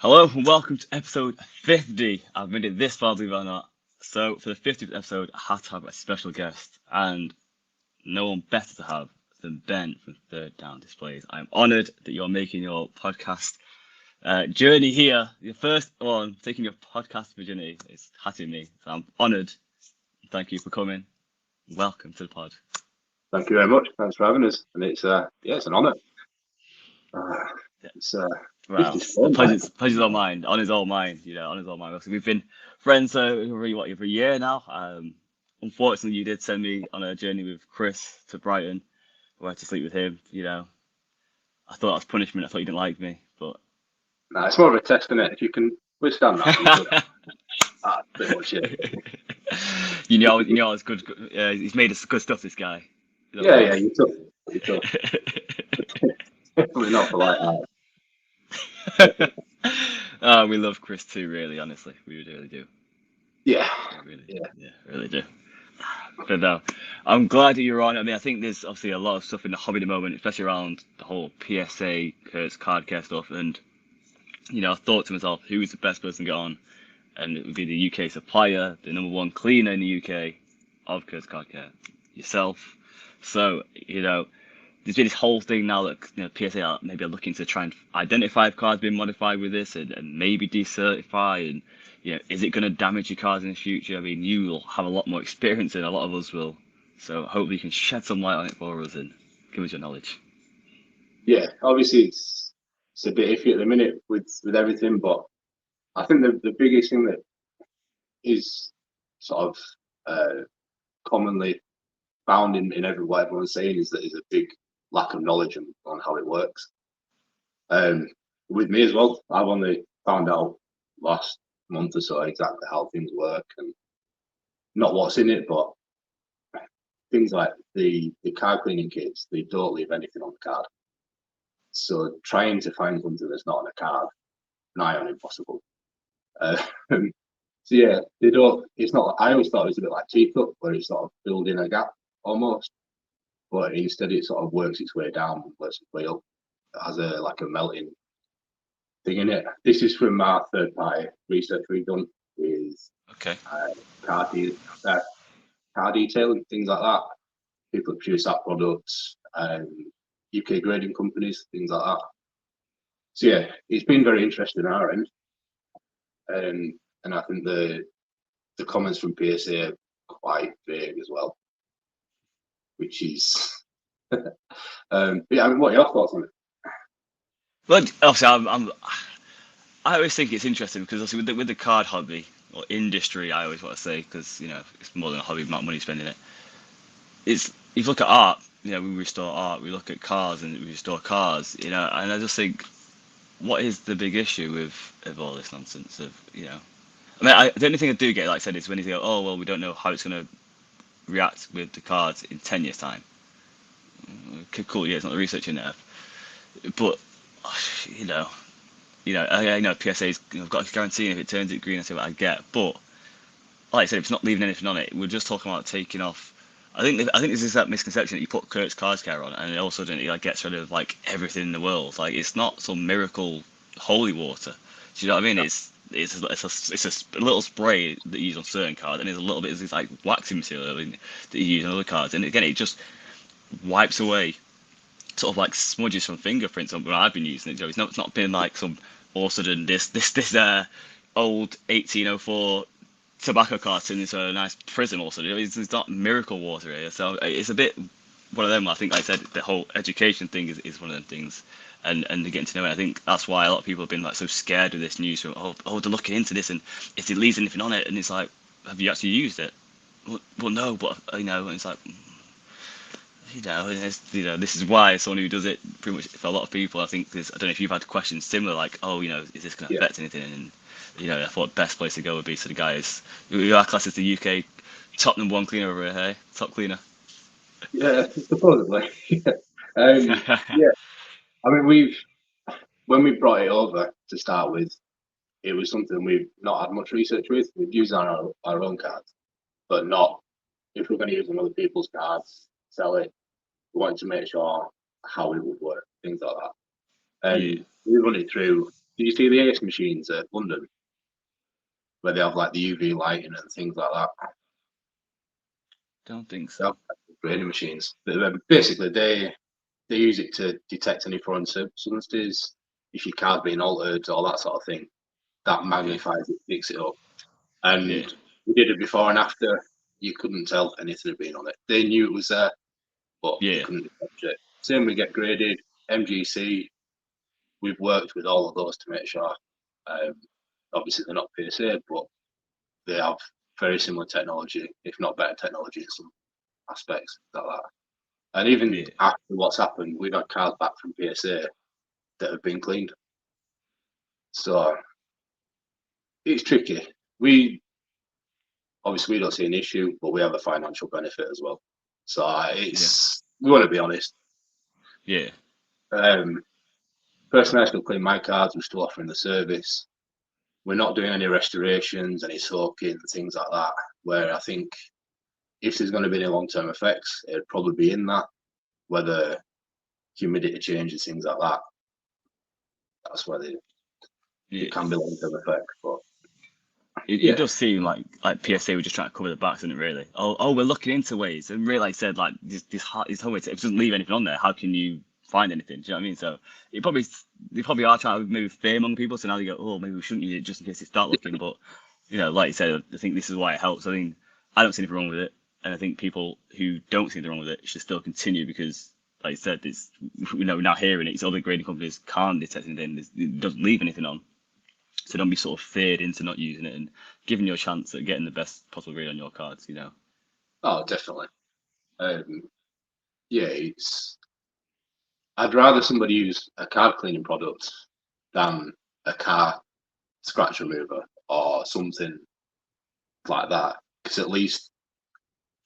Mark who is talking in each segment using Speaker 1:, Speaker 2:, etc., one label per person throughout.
Speaker 1: Hello and welcome to episode 50. I've made it this far, believe it or not. So, for the 50th episode, I had to have a special guest, and no one better to have than Ben from Third Down Displays. I'm honoured that you're making your podcast journey here. Your first one, taking your podcast virginity. It's hatting me. So I'm honoured. Thank you for coming. Welcome to the pod.
Speaker 2: Thank you very much. Thanks for having us. And it's an honour. It's
Speaker 1: Well,
Speaker 2: 50's
Speaker 1: the
Speaker 2: fun, right?
Speaker 1: pleasure's all mine. Honour's all mine. Honour's all mine. So we've been friends over a year now. Unfortunately, you did send me on a journey with Chris to Brighton, where I had to sleep with him. I thought that was punishment. I thought you didn't like me, but
Speaker 2: No, it's more of a test, isn't it? If you can withstand that, you should. That's pretty much it.
Speaker 1: you know, it's good. He's made us good stuff. This guy.
Speaker 2: Yeah, you're tough. You're tough. Definitely not for light art.
Speaker 1: We love Chris too. Really, honestly, we really do.
Speaker 2: Yeah.
Speaker 1: Really do. But no, I'm glad that you're on. I mean, I think there's obviously a lot of stuff in the hobby at the moment, especially around the whole PSA, Kurtz card care stuff. And, I thought to myself, who's the best person to get on? And it would be the UK supplier, the number one cleaner in the UK of Kurtz card care, yourself. So, there's been this whole thing now that PSA are maybe looking to try and identify if cards being modified with this and maybe decertify and is it going to damage your cards in the future? I mean, you will have a lot more experience than a lot of us will, so hopefully you can shed some light on it for us and give us your knowledge.
Speaker 2: Yeah, obviously it's a bit iffy at the minute with everything, but I think the biggest thing that is sort of commonly found in what everyone's saying is that there's a big lack of knowledge on how it works. With me as well, I've only found out last month or so exactly how things work and not what's in it, but things like the card cleaning kits, they don't leave anything on the card. So trying to find something that's not on a card, nigh on impossible. So yeah, they don't. It's not. I always thought it was a bit like teacup, where it's sort of filled in a gap almost, but instead it sort of works its way down, works its way up. It has a melting thing in it. This is from our third party research we've done with
Speaker 1: Okay.
Speaker 2: car, car detailing, things like that. People that produce that products, UK grading companies, things like that. So yeah, it's been very interesting on our end, and I think the comments from PSA are quite vague as well, which is. Yeah, I mean, what are your thoughts on it?
Speaker 1: Well, obviously, I always think it's interesting because obviously with the card hobby or industry, I always want to say because it's more than a hobby, amount of money spending it. It's if you look at art, we restore art, we look at cars and we restore cars, and I just think what is the big issue with all this nonsense I mean, the only thing I do get, like I said, is when you go, oh well, we don't know how it's going to react with the cards in 10 years time. Okay, cool, yeah, it's not the research in there, but you know I know PSA's got a guarantee, and if it turns it green, I see what I get. But like I said, if it's not leaving anything on it, we're just talking about taking off. I think there's this that misconception that you put Kurt's Card Care on, and it also it like gets rid of like everything in the world. Like it's not some miracle holy water. Do you know what I mean? It's a little spray that you use on certain cards, and there's a little bit of this like waxing material that you use on other cards, and again, it just wipes away sort of like smudges from fingerprints on where I've been using it. Joe. It's not been like some all of a sudden this old 1804 tobacco carton into a nice prism also. It's not miracle water here. So it's a bit one of them. I think like I said the whole education thing is one of them things. And getting to know it. I think that's why a lot of people have been like so scared of this news from they're looking into this and if it leaves anything on it and it's like, have you actually used it? Well no, but and it's like this is why someone who does it pretty much for a lot of people. I think I don't know if you've had questions similar, like, is this going to
Speaker 2: Yeah,
Speaker 1: affect anything? And I thought best place to go would be to the guys who are classed as the UK top number one cleaner over here, hey? Top cleaner.
Speaker 2: yeah, supposedly. Yeah, I mean, when we brought it over to start with, it was something we've not had much research with. We've used our own cards, but not if we're going to use on other people's cards, sell it. We wanted to make sure how it would work, things like that.
Speaker 1: Yeah.
Speaker 2: And we run it through Do you see the Ace machines at London where they have like the UV lighting and things like that?
Speaker 1: Don't think
Speaker 2: They
Speaker 1: so.
Speaker 2: have grading machines. Basically, they use it to detect any foreign substances. If your car's being altered, all that sort of thing, that magnifies it, picks it up.
Speaker 1: Yeah,
Speaker 2: And we did it before and after. You couldn't tell anything had been on it. They knew it was there, but they
Speaker 1: yeah,
Speaker 2: couldn't detect it. Same with Get Graded, MGC. We've worked with all of those to make sure. Um, Obviously, they're not PSA, but they have very similar technology, if not better technology in some aspects like that. And even
Speaker 1: yeah,
Speaker 2: after what's happened, we've had cars back from PSA that have been cleaned. So it's tricky. We obviously we don't see an issue, but we have a financial benefit as well. So
Speaker 1: yeah,
Speaker 2: it's we want to be honest.
Speaker 1: yeah,
Speaker 2: Um, Personally, I still clean my cars. We're still offering the service. We're not doing any restorations, any soaking, things like that. Where I think if there's going to be any long-term effects, it'd probably be in that, whether humidity changes, things like that. That's where they
Speaker 1: yeah.
Speaker 2: can be long-term effects. But
Speaker 1: It
Speaker 2: yeah,
Speaker 1: does seem like PSA were just trying to cover the backs, isn't it? Really. Oh, we're looking into ways, and really, like I said, like this whole way, if it doesn't leave anything on there, how can you find anything? Do you know what I mean? So they probably are trying to maybe fear among people. So now they go, oh, maybe we shouldn't use it just in case they start looking. But like you said, I think this is why it helps. I think I don't see anything wrong with it, and I think people who don't see anything wrong with it should still continue because, like I said, it's we're now hearing it. It's other grading companies can't detect anything. It doesn't leave anything on. So don't be sort of feared into not using it and giving you a chance at getting the best possible grade on your cards.
Speaker 2: oh, definitely. Yeah, it's. I'd rather somebody use a card cleaning product than a car scratch remover or something like that. Because at least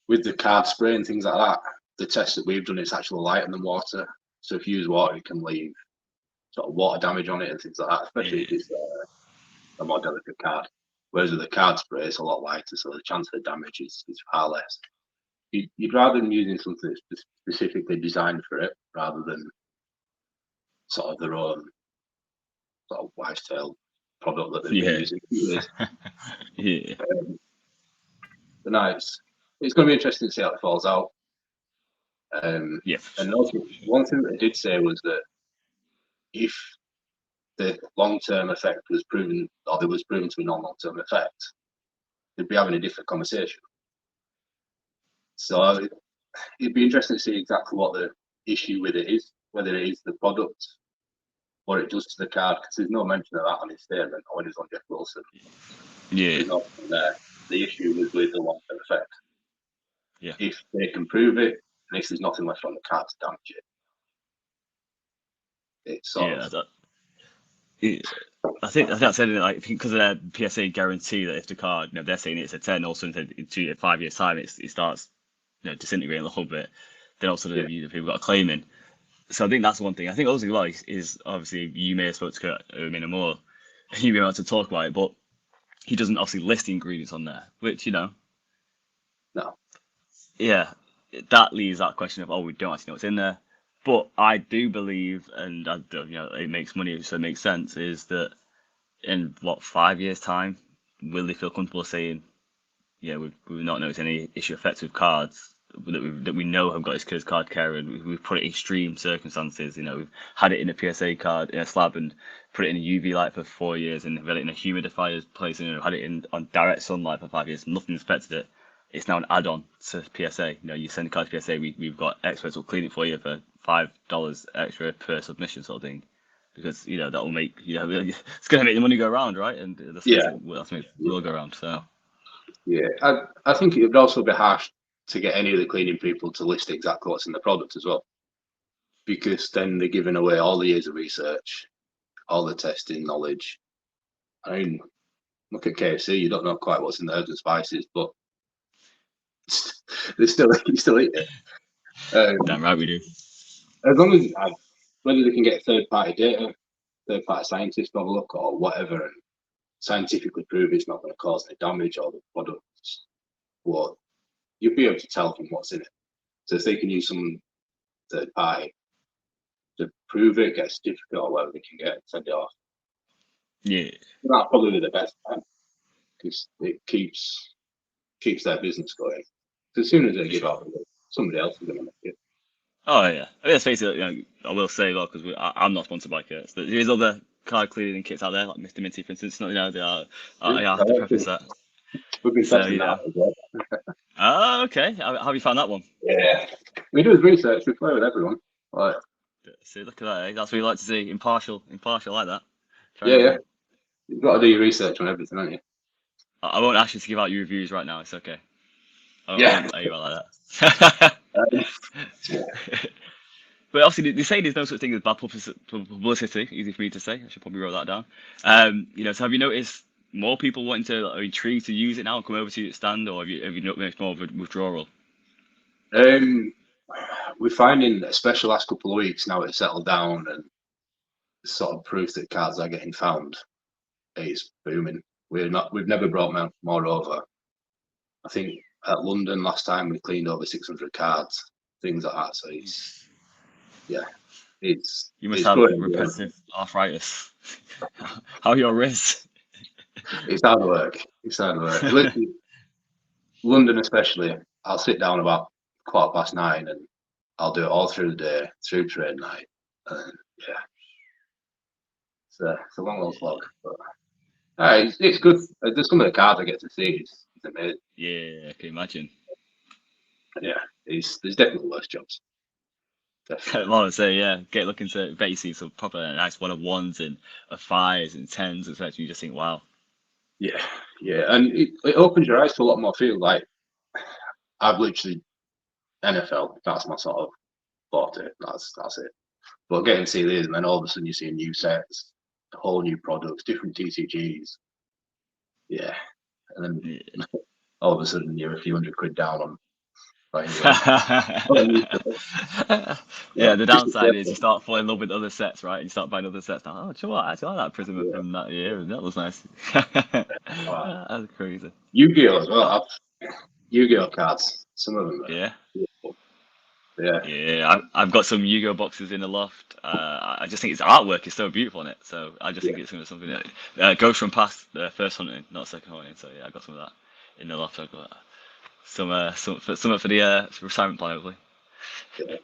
Speaker 2: with the card spray and things like that, the test that we've done, it's actually lighter than water. So if you use water, it can leave sort of water damage on it and things like that, especially if
Speaker 1: Yeah,
Speaker 2: it's a more delicate card. Whereas with the card spray, it's a lot lighter, so the chance for damage is far less. You'd rather than using something that's specifically designed for it rather than sort of their own sort of wife's tale product that they've been
Speaker 1: yeah,
Speaker 2: using for years.
Speaker 1: yeah,
Speaker 2: But no, it's going to be interesting to see how it falls out.
Speaker 1: yeah,
Speaker 2: And also, one thing that they did say was that if the long-term effect was proven, or there was proven to be non-long-term effect, they'd be having a different conversation. So it'd be interesting to see exactly what the issue with it is, whether it is the product, what it does to the card, because there's no mention of that on his statement or when he's on Jeff Wilson.
Speaker 1: yeah,
Speaker 2: There's nothing there. The issue was with the long-term effect.
Speaker 1: yeah,
Speaker 2: If they can prove it, and if there's nothing left on the card to damage it, it's sort of
Speaker 1: yeah. Yeah. I think I said it like because of their PSA guarantee that if the card, they're saying it's a 10, also in 5 years time it starts, disintegrating a little bit. Then also
Speaker 2: yeah,
Speaker 1: people got a claim in. So I think that's one thing. I think also like is obviously you may have spoke to Kurt more, and you may be able to talk about it, but he doesn't obviously list the ingredients on there, which
Speaker 2: no,
Speaker 1: yeah, that leaves that question of, oh, we don't actually know what's in there. But I do believe, and it makes money, so it makes sense, is that in what 5 years' time, will they feel comfortable saying, yeah, we've not noticed any issue effects with cards that we know have got his card care, and we've put it in extreme circumstances. We've had it in a PSA card in a slab and put it in a UV light for 4 years, and had it in a humidifier place, and had it in on direct sunlight for 5 years. Nothing's affected it. It's now an add-on to PSA. You send a card to PSA, we've got experts who'll clean it for you for $5 extra per submission, sort of thing. Because that will make it's going to make the money go around, right? And that's
Speaker 2: yeah,
Speaker 1: what makes it will go around. So
Speaker 2: yeah. I think it would also be harsh to get any of the cleaning people to list exactly what's in the product as well, because then they're giving away all the years of research, all the testing knowledge. I mean, look at KFC. You don't know quite what's in the herbs and spices, but they still you still eat it.
Speaker 1: damn right we do.
Speaker 2: As long as whether they can get third-party data, third-party scientists to have a look or whatever, and scientifically prove it's not going to cause any damage or the products, well, you'll be able to tell from what's in it. So if they can use some third party to prove it, get a certificate or whatever they can get, send it off.
Speaker 1: Yeah.
Speaker 2: That's probably the best time because it keeps their business going. So as soon as they
Speaker 1: For
Speaker 2: give
Speaker 1: sure.
Speaker 2: up, somebody else is going to make it.
Speaker 1: Oh yeah. I mean, let's face it. I will say though, because I'm not sponsored by Kurtz. There is other card cleaning kits out there, like Mr. Minty, for instance. Not, they are. I have to preface that.
Speaker 2: We've been
Speaker 1: So
Speaker 2: testing that as well.
Speaker 1: Oh, okay. How have you found that one?
Speaker 2: Yeah, we do research. We play with everyone. Like,
Speaker 1: See, look at that. That's what you like to see. Impartial, like that. Fair
Speaker 2: yeah,
Speaker 1: enough,
Speaker 2: yeah.
Speaker 1: mate.
Speaker 2: You've got to do your research on everything, haven't you?
Speaker 1: I won't ask you to give out your reviews right now. It's okay. I
Speaker 2: Yeah.
Speaker 1: won't let you out like that.
Speaker 2: Um,
Speaker 1: But obviously, they say there's no such thing as bad publicity. Easy for me to say. I should probably write that down. So have you noticed more people wanting to are intrigued to use it now and come over to your stand, or have you noticed more of a withdrawal?
Speaker 2: um, we're finding, especially last couple of weeks, now it's settled down and sort of proof that cards are getting found. It's booming. We've never brought more over. I think at London last time we cleaned over 600 cards, things like that. So yeah,
Speaker 1: You must
Speaker 2: it's
Speaker 1: have
Speaker 2: good.
Speaker 1: repetitive arthritis. How are your wrists?
Speaker 2: It's hard work. It's hard work. Literally, London especially, I'll sit down about 9:15 and I'll do it all through the day, through trade night. And yeah, it's a long old slog. But it's good. There's some of the cards I get to see. It's amazing.
Speaker 1: Yeah, I can imagine.
Speaker 2: Yeah, there's definitely worse jobs. Definitely.
Speaker 1: Well, so yeah, get looking to bet you see some proper nice one of ones and a fives and tens, etc. You just think, wow.
Speaker 2: Yeah, yeah, and it opens your eyes to a lot more field. Like I've literally NFL. That's my sort of forte. That's it. But getting to see these, and then all of a sudden you see new sets, whole new products, different TCGs. Yeah, and then
Speaker 1: Yeah.
Speaker 2: all of a sudden you're a few £100 down on buying your
Speaker 1: Yeah,
Speaker 2: yeah,
Speaker 1: the
Speaker 2: just
Speaker 1: downside is you start falling in love with other sets, right? And you start buying other sets. Now, oh, do you know what? I actually like that Prism
Speaker 2: yeah.
Speaker 1: from that year, and that was nice.
Speaker 2: Uh,
Speaker 1: That's crazy.
Speaker 2: Yu-Gi-Oh as well. Yu-Gi-Oh cards. Some of them are
Speaker 1: Yeah,
Speaker 2: beautiful. Yeah,
Speaker 1: yeah. I've got some Yu-Gi-Oh boxes in the loft. I just think its artwork is so beautiful on it. So I just think
Speaker 2: yeah.
Speaker 1: it's something that goes from past first hunting, not second hunting. So yeah, I got some of that in the loft. I've got some for the retirement plan, hopefully.
Speaker 2: Yeah.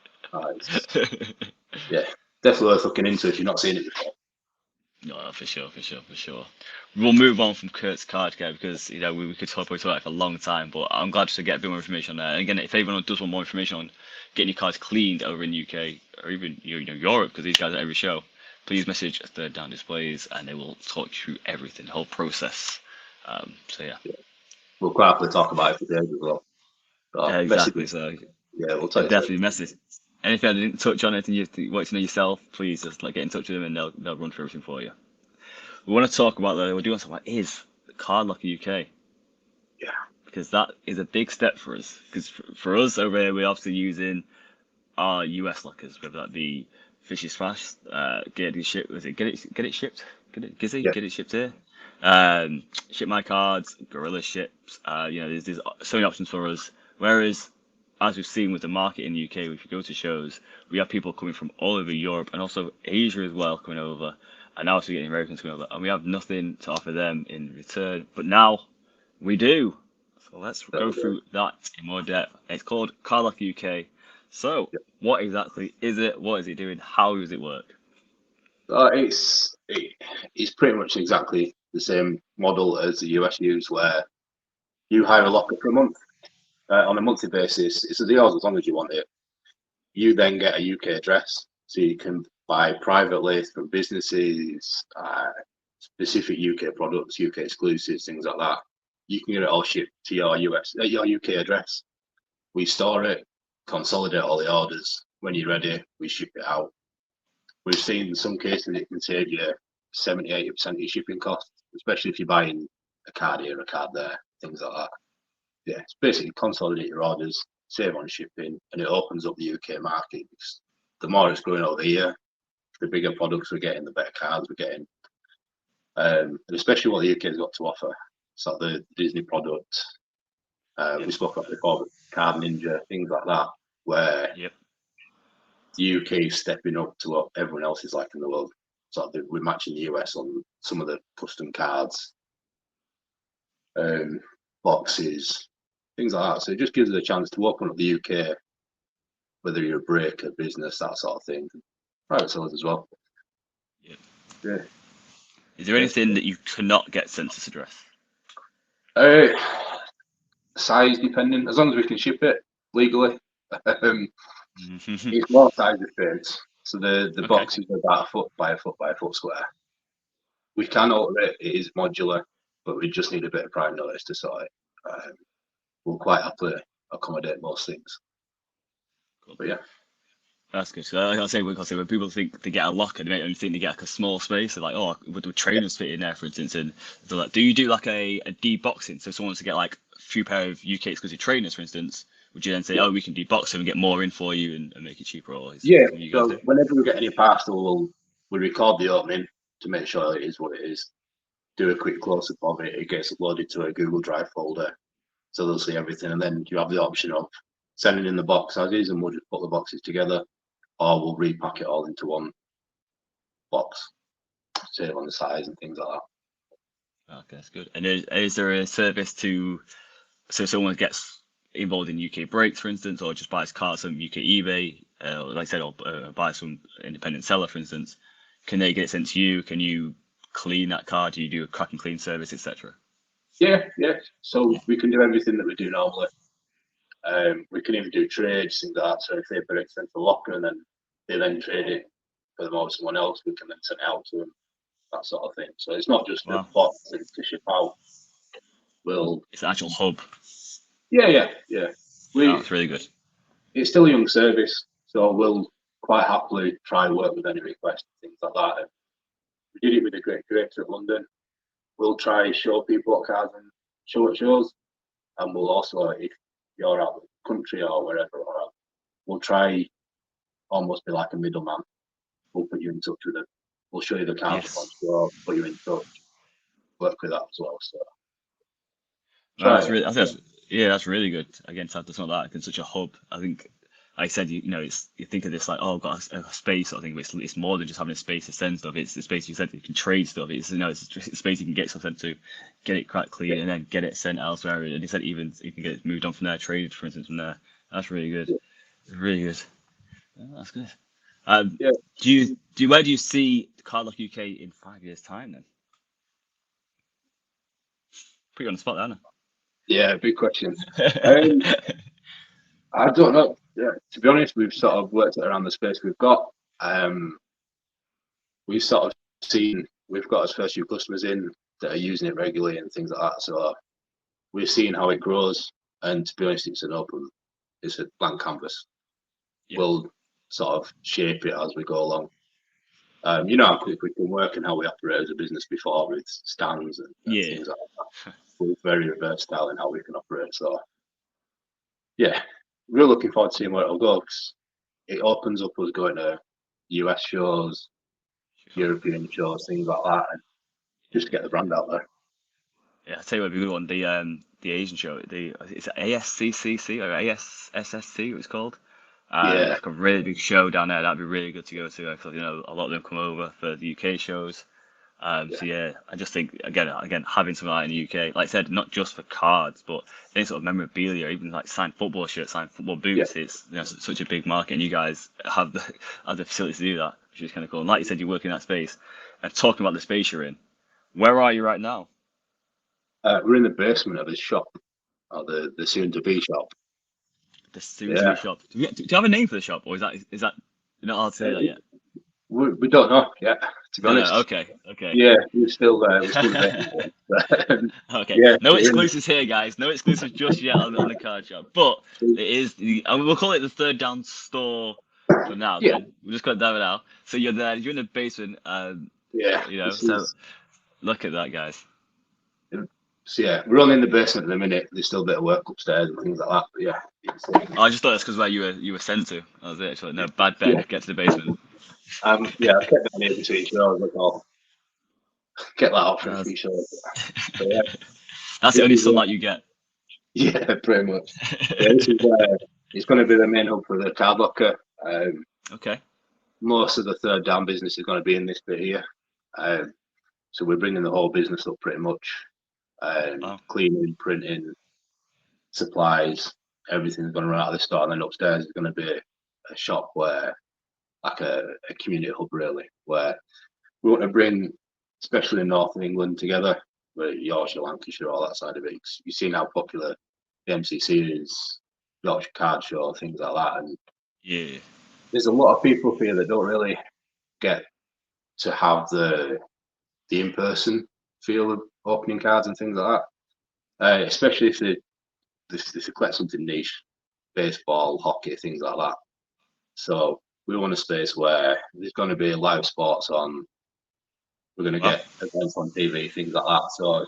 Speaker 2: Yeah, definitely worth looking into if you've not seen it before.
Speaker 1: No, for sure, for sure, for sure. We'll move on from Kurt's card care because we could probably talk about it for a long time, but I'm glad to get a bit more information on there. And again, if anyone does want more information on getting your cards cleaned over in the UK or even Europe, because these guys are every show, please message Third Down Displays and they will talk you through everything, the whole process. So yeah,
Speaker 2: Yeah. We'll quite happily talk about it for days as well. So message,
Speaker 1: exactly. So
Speaker 2: yeah, we'll tell you
Speaker 1: definitely
Speaker 2: soon.
Speaker 1: message. Anything I didn't touch on, anything you want to know yourself, please just get in touch with them and they'll run through everything for you. We want to talk about though. We do want to talk about is Card Locker UK
Speaker 2: Yeah,
Speaker 1: because that is a big step for us. Because for us over here, we're obviously using our US lockers, whether that be Fishy Splash, get it shipped. Was it get it shipped? Get it Gizzy,
Speaker 2: yeah,
Speaker 1: get it shipped here. Ship my cards, Gorilla ships. There's so many options for us. Whereas, as we've seen with the market in the UK, if you go to shows, we have people coming from all over Europe and also Asia as well coming over. And now we're getting Americans coming over, and we have nothing to offer them in return. But now we do. So let's
Speaker 2: that'll
Speaker 1: go
Speaker 2: be good.
Speaker 1: through that in more depth. It's called Carlock UK. So,
Speaker 2: Yeah.
Speaker 1: what exactly is it? What is it doing? How does it work?
Speaker 2: It's pretty much exactly the same model as the US use, where you hire a locker for a month on a monthly basis. It's yours as long as you want it. You then get a UK address, so you can buy privately from businesses, specific UK products, UK exclusives, things like that. You can get it all shipped to your UK address. We store it, consolidate all the orders. When you're ready, we ship it out. We've seen in some cases it can save you 70-80% of your shipping costs, especially if you're buying a card here, a card there, things like that. Yeah, it's basically consolidate your orders, save on shipping, and it opens up the UK market because the more it's growing over here, the bigger products we're getting, the better cards we're getting, and especially what the UK's got to offer. So the Disney product,
Speaker 1: Yep.
Speaker 2: we spoke about before, Card Ninja, things like that, where
Speaker 1: Yep.
Speaker 2: the UK is stepping up to what everyone else is like in the world. we're matching the US on some of the custom cards, boxes, things like that. So it just gives us a chance to open up the UK, whether you're a breaker, business, that sort of thing. Private sellers as well.
Speaker 1: Yeah.
Speaker 2: Yeah.
Speaker 1: Is there anything that you cannot get census address?
Speaker 2: Size depending, as long as we can ship it legally. It's more size restraints. So the
Speaker 1: Okay.
Speaker 2: box is about a foot by a foot by a foot square. We can alter it. It is modular, but we just need a bit of prior notice to sort it. We'll quite happily accommodate most things.
Speaker 1: Cool.
Speaker 2: But yeah.
Speaker 1: That's good. So like I say, when people think they get a locker, they may only think they get like a small space. They're like, oh, would the trainers fit in there, for instance? And they're like, do you do like a deboxing? So if someone wants to get like a few pair of UK exclusive trainers, for instance, would you then say, oh, we can debox them and get more in for you and make it cheaper? Or is
Speaker 2: Yeah.
Speaker 1: you guys
Speaker 2: So
Speaker 1: do?
Speaker 2: whenever we get any parcel, we record the opening to make sure it is what it is. Do a quick close up of it. It gets uploaded to a Google Drive folder, so they'll see everything. And then you have the option of sending in the box as is, and we'll just put the boxes together, or we'll repack it all into one box, save on the size and things like that.
Speaker 1: Okay, that's good. And is there a service to, so someone gets involved in UK breaks, for instance, or just buys cards from UK eBay, like I said, or buys from independent seller, for instance, can they get it sent to you? Can you clean that card? Do you do a crack and clean service, etc.?
Speaker 2: Yeah. So we can do everything that we do normally. We can even do trades, things like that. So if they put it into the locker and then they then trade it for them or someone else, we can then send it out to them, that sort of thing. So it's not just a
Speaker 1: Wow.
Speaker 2: box to ship out.
Speaker 1: It's an actual hub.
Speaker 2: Yeah.
Speaker 1: That's really good.
Speaker 2: It's still a young service, so we'll quite happily try and work with any requests, things like that. And we did it with the Great Creator at London. We'll try show people what cards and show at shows, and we'll also, if you're out of the country or wherever, we'll try almost be like a middleman. We'll put you in touch with them. We'll show you the cards
Speaker 1: Yes.
Speaker 2: on show, put you in touch, work with that as well. So
Speaker 1: No, that's really, that's really good. Again, to have something like that in such a hub, I think, like I said, it's you think of this like, oh, I've got a space sort of thing, but it's more than just having a space to send stuff. It's the space you said you can trade stuff. It's it's a space you can get stuff sent to, get it cracked clean, and then get it sent elsewhere. And he said even you can get it moved on from there, traded, for instance, from there. That's really good. Really good. Oh, that's good.
Speaker 2: Yeah.
Speaker 1: Where do you see Cardlock UK in 5 years' time then? Put you on the spot there, Anna.
Speaker 2: Yeah, big question. I don't know. Yeah, to be honest, we've sort of worked it around the space we've got. We've sort of seen we've got our first few customers in that are using it regularly and things like that. So we've seen how it grows, and to be honest, it's a blank canvas.
Speaker 1: Yeah.
Speaker 2: We'll sort of shape it as we go along. You know how quick we can work and how we operate as a business before with stands and things like that. We're very versatile in how we can operate. So yeah, we're looking forward to seeing where it'll go, because it opens up us going to US shows, European shows, things like that, and just to get the brand out there.
Speaker 1: Yeah, I'll tell you what, would be a good one. The Asian show, it's ASCCC or ASSSC, it was called.
Speaker 2: Yeah.
Speaker 1: Like a really big show down there. That'd be really good to go to, because a lot of them come over for the UK shows. So yeah, I just think again having something like that in the UK, like I said, not just for cards, but any sort of memorabilia, even like signed football shirts, signed football boots. It's such a big market, and you guys have the facilities to do that, which is kind of cool. And like you said, you work in that space. And talking about the space you're in, where are you right now?
Speaker 2: We're in the basement of his shop, or the soon-to-be shop.
Speaker 1: The soon-to-be shop. Do you have a name for the shop, or is that you're not allowed to say that yet?
Speaker 2: We don't know yet, to be honest.
Speaker 1: Okay.
Speaker 2: Yeah, we're still debating.
Speaker 1: Okay.
Speaker 2: Yeah,
Speaker 1: No exclusives here, guys. No exclusives just yet on the card shop. But it is, we'll call it the Third Down store for now.
Speaker 2: Yeah.
Speaker 1: Then we'll just call it that for now. So you're there. You're in the basement.
Speaker 2: Yeah.
Speaker 1: So look at that, guys.
Speaker 2: So yeah, we're only in the basement at the minute. There's still a bit of work upstairs and things like that. But yeah.
Speaker 1: I just thought that's because where you were sent to. That was it. Actually, no, bad bet.
Speaker 2: Yeah.
Speaker 1: Get to the basement.
Speaker 2: Yeah, I kept that near between shows. Like, I'll get that option for shows. So, yeah.
Speaker 1: That's the only sunlight you get.
Speaker 2: Yeah, pretty much. Yeah, this is it's going to be the main hub for the card locker.
Speaker 1: Okay.
Speaker 2: most of the third down business is going to be in this bit here. So we're bringing the whole business up pretty much.
Speaker 1: Wow.
Speaker 2: Cleaning, printing, supplies, everything's going to run out of the store. And then upstairs is going to be a shop where, like a community hub, really, where we want to bring, especially in North of England, together, with Yorkshire, Lancashire, all that side of it. You've seen how popular the MCC is, Yorkshire Card Show, things like that. And
Speaker 1: Yeah.
Speaker 2: there's a lot of people here that don't really get to have the in-person feel of opening cards and things like that, especially if they collect something niche, baseball, hockey, things like that. So we want a space where there's going to be live sports on. We're going to
Speaker 1: Wow.
Speaker 2: get events on TV, things like that. So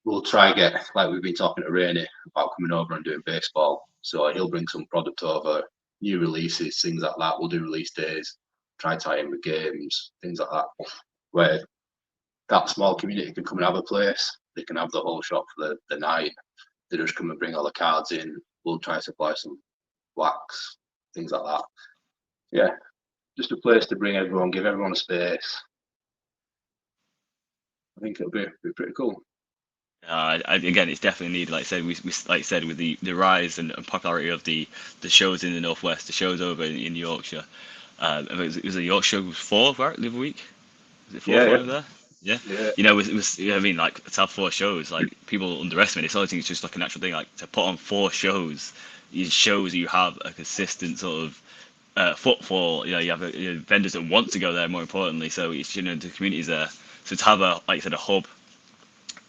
Speaker 2: we'll try and get, like we've been talking to Rainey about coming over and doing baseball. So he'll bring some product over, new releases, things like that. We'll do release days, try tie in with games, things like that, where that small community can come and have a place. They can have the whole shop for the night. They just come and bring all the cards in. We'll try to supply some wax, things like that. Yeah, just a place to bring everyone, give everyone a space. I think it'll be pretty cool.
Speaker 1: Again, it's definitely needed. Like I said, we like I said, with the rise and popularity of the shows in the Northwest, the shows over in Yorkshire. It was a Yorkshire 4, right, the other week? Was it 4
Speaker 2: Yeah,
Speaker 1: over there? Yeah.
Speaker 2: yeah,
Speaker 1: You know, it was, I mean, like, to have 4 shows, like, people underestimate it. So I think it's just like a natural thing. Like, to put on 4 shows, it shows you have a consistent sort of footfall. You know, you have vendors that want to go there, more importantly. So it's, the community's there. So to have like you said, a hub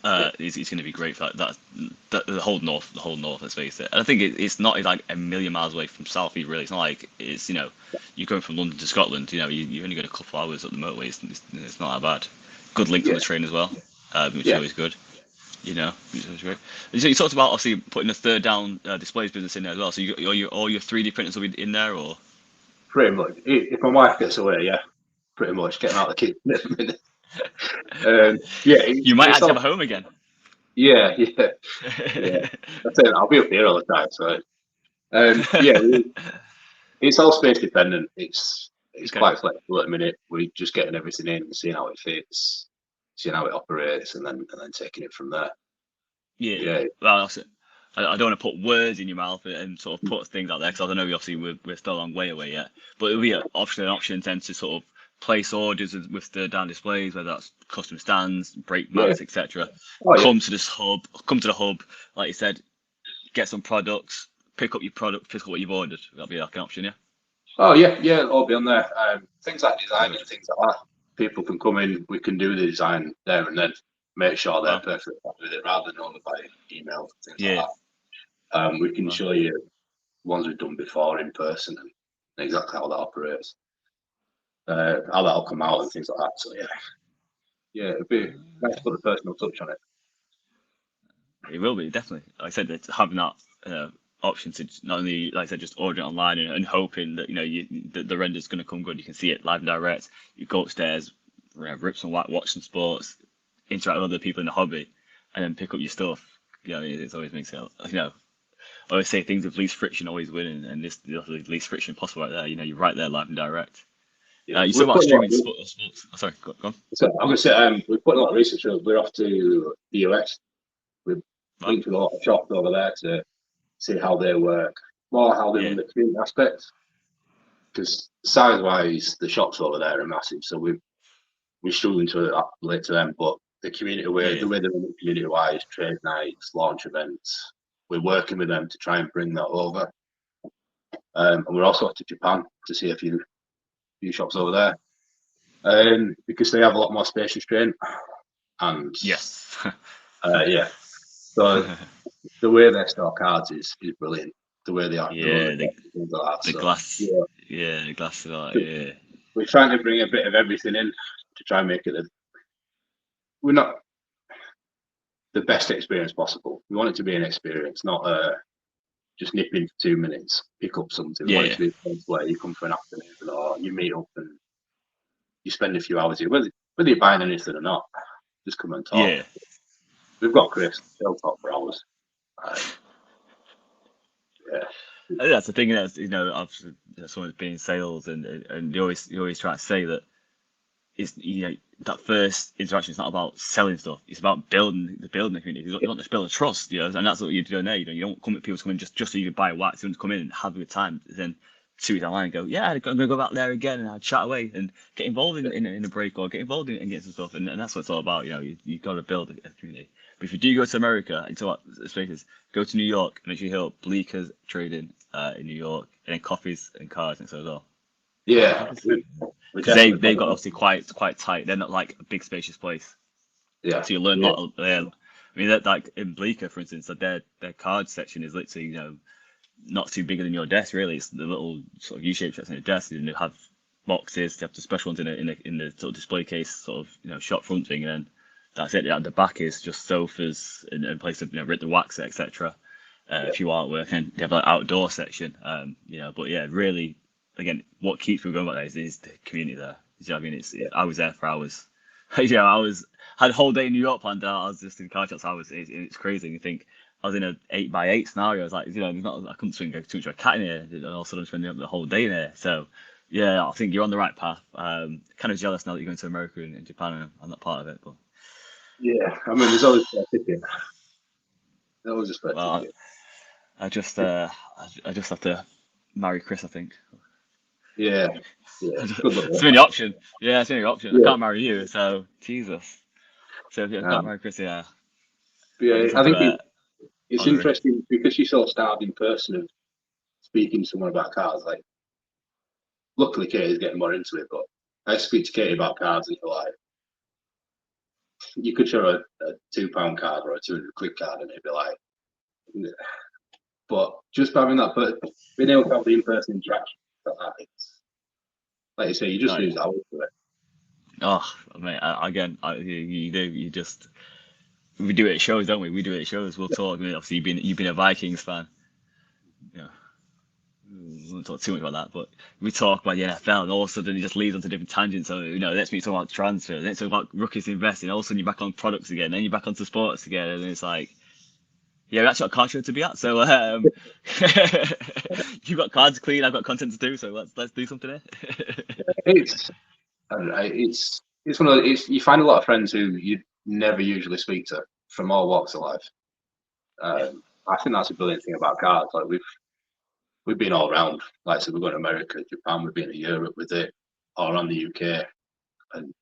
Speaker 2: yeah,
Speaker 1: is going to be great for the whole north, let's face it. And I think it's not like a million miles away from South really. It's not like it's, you're going from London to Scotland, you've only got a couple of hours up the motorway. It's not that bad. Good link on
Speaker 2: yeah,
Speaker 1: the train as well, which is
Speaker 2: yeah.
Speaker 1: always good, which is great. And so you talked about obviously putting a third down displays business in there as well. So all your 3D printers will be in there, or?
Speaker 2: Pretty much. If my wife gets away, yeah, pretty much getting out of the kitchen. Yeah,
Speaker 1: You might
Speaker 2: it's
Speaker 1: actually
Speaker 2: all.
Speaker 1: have a home again.
Speaker 2: Yeah, yeah, yeah. That's it. I'll be up here all the time. So, yeah, it's all space dependent. It's
Speaker 1: Okay.
Speaker 2: quite flexible at the minute. We're just getting everything in, seeing how it fits, seeing how it operates, and then taking it from there.
Speaker 1: Yeah,
Speaker 2: Yeah,
Speaker 1: well, I don't want to put words in your mouth and sort of put things out there because I know obviously we're still a long way away yet. But it'll be an option then to sort of place orders with the down displays, whether that's custom stands, brake
Speaker 2: yeah.
Speaker 1: mats, etc.
Speaker 2: Oh yeah.
Speaker 1: Come to the hub, like you said, get some products, pick up your product, pick up what you've ordered. That'll be like an option, yeah.
Speaker 2: Oh yeah, yeah. It'll all be on there. Things like design
Speaker 1: Good.
Speaker 2: and things like that. People can come in. We can do the design there and then. Make sure they're
Speaker 1: Wow.
Speaker 2: perfectly happy with it, rather than only by email, things like
Speaker 1: Yeah.
Speaker 2: that. We can
Speaker 1: Wow.
Speaker 2: show you ones we've done before in person and exactly how that operates, how that'll come out and things like that. So yeah, it'd be nice to put a personal touch on it.
Speaker 1: It will be definitely. Like I said, it's having that option to not only, like I said, just order it online and hoping that the render's going to come good. You can see it live and direct. You go upstairs, rip some watch some sports, interact with other people in the hobby, and then pick up your stuff. It always makes it. I always say things with least friction always win, and this the least friction possible right there. You're right there, live and direct.
Speaker 2: Yeah,
Speaker 1: You
Speaker 2: we're
Speaker 1: talk about
Speaker 2: putting a lot
Speaker 1: streaming sports. Oh, sorry, go on.
Speaker 2: so I'm gonna say we're putting a lot of research on. We're off to the US. We've
Speaker 1: Wow.
Speaker 2: linked with a lot of shops over there to see how they work, more how they
Speaker 1: Yeah.
Speaker 2: run the community aspect. Because size-wise, the shops over there are massive, so we're struggling to relate to them. But the community way,
Speaker 1: Yeah.
Speaker 2: the way they run the community-wise, trade nights, launch events, we're working with them to try and bring that over. And we're also off to Japan to see a few shops over there, because they have a lot more space restraint. And
Speaker 1: Yes.
Speaker 2: yeah, so the way they store cards is brilliant. The way they run
Speaker 1: Yeah.
Speaker 2: it, things like that.
Speaker 1: The
Speaker 2: So
Speaker 1: glass.
Speaker 2: yeah,
Speaker 1: Yeah, the glass. Yeah.
Speaker 2: we're trying to bring a bit of everything in to try and make it we're not the best experience possible. We want it to be an experience, not just nip in for 2 minutes, pick up something. We want it
Speaker 1: Yeah.
Speaker 2: to be a place where you come for an afternoon or you meet up and you spend a few hours here, whether you're buying anything or not. Just come and talk.
Speaker 1: Yeah.
Speaker 2: We've got Chris. They'll talk for hours. Yeah.
Speaker 1: I think that's the thing. That's someone who's been in sales, and you always try to say that it's, that first interaction is not about selling stuff. It's about building the community. You want to build a trust, and that's what you're doing there. You don't come at people to come in just so you can buy wax. You want to come in and have a good time. Then 2 weeks down the line and go, yeah, I'm gonna go back there again and I'll chat away and get involved in a break or get involved in getting some stuff. And that's what it's all about. You got to build a community. But if you do go to America and talk about spaces, go to New York and make sure you hit up Bleeker's Trading in New York, and then Coffees and Cars and so as well.
Speaker 2: Yeah,
Speaker 1: Because they've got obviously quite tight. They're not like a big spacious place.
Speaker 2: yeah,
Speaker 1: So you learn a lot. I mean, that like in Bleecker, for instance, that their card section is literally not too bigger than your desk. Really, it's the little sort of U-shaped section on your desk, and they have boxes. They have the special ones in the sort of display case, sort of shop front thing, and then that's it. At the back is just sofas and a place to rip the wax, etc. A few artwork, and they have like outdoor section. But yeah, really. Again, what keeps me going back there is the community there. You know what I mean? I was there for hours. Had a whole day in New York planned out. I was just in car shops. It's crazy. And you think I was in a 8x8 scenario. I was like, I couldn't swing too much of a cat in here. And all of a sudden, I'm spending the whole day in here. So, yeah, I think you're on the right path. Kind of jealous now that you're going to America and Japan, and I'm not part of it. But
Speaker 2: yeah. I mean, there's always a ticket. That was just
Speaker 1: well, I just have to marry Chris, I think.
Speaker 2: Yeah.
Speaker 1: It's the only option. Yeah, it's the only option.
Speaker 2: Yeah.
Speaker 1: I can't marry you, so Jesus. So if I can't marry Chris, yeah.
Speaker 2: Yeah, I think it's
Speaker 1: honor it.
Speaker 2: interesting because you're so starved in person of speaking to someone about cars. Like, luckily, Katie's getting more into it, but I speak to Katie about cars, and you're like, you could show a £2 card or a 200 quid card, and it'd be like, but just having that, being able to have the in-person interaction, it's like you say, you just lose hours to it.
Speaker 1: Oh, mate, you do. We do it at shows, don't we? We do it at shows. We'll talk. I mean, obviously, you've been a Vikings fan. We won't talk too much about that, but we talk about the NFL, and all of a sudden it just leads on to different tangents. So, let's talk about transfer, let's talk about rookies investing. All of a sudden you're back on products again, then you're back onto sports again, and it's like, yeah, we actually got a car show to be at. So, you've got cards to clean, I've got content to do. So let's do something here.
Speaker 2: It's one of those, you find a lot of friends who you never usually speak to from all walks of life. I think that's a brilliant thing about cars. Like we've been all around. Like I said, we've gone to America, Japan, we've been to Europe with it, all around the UK. And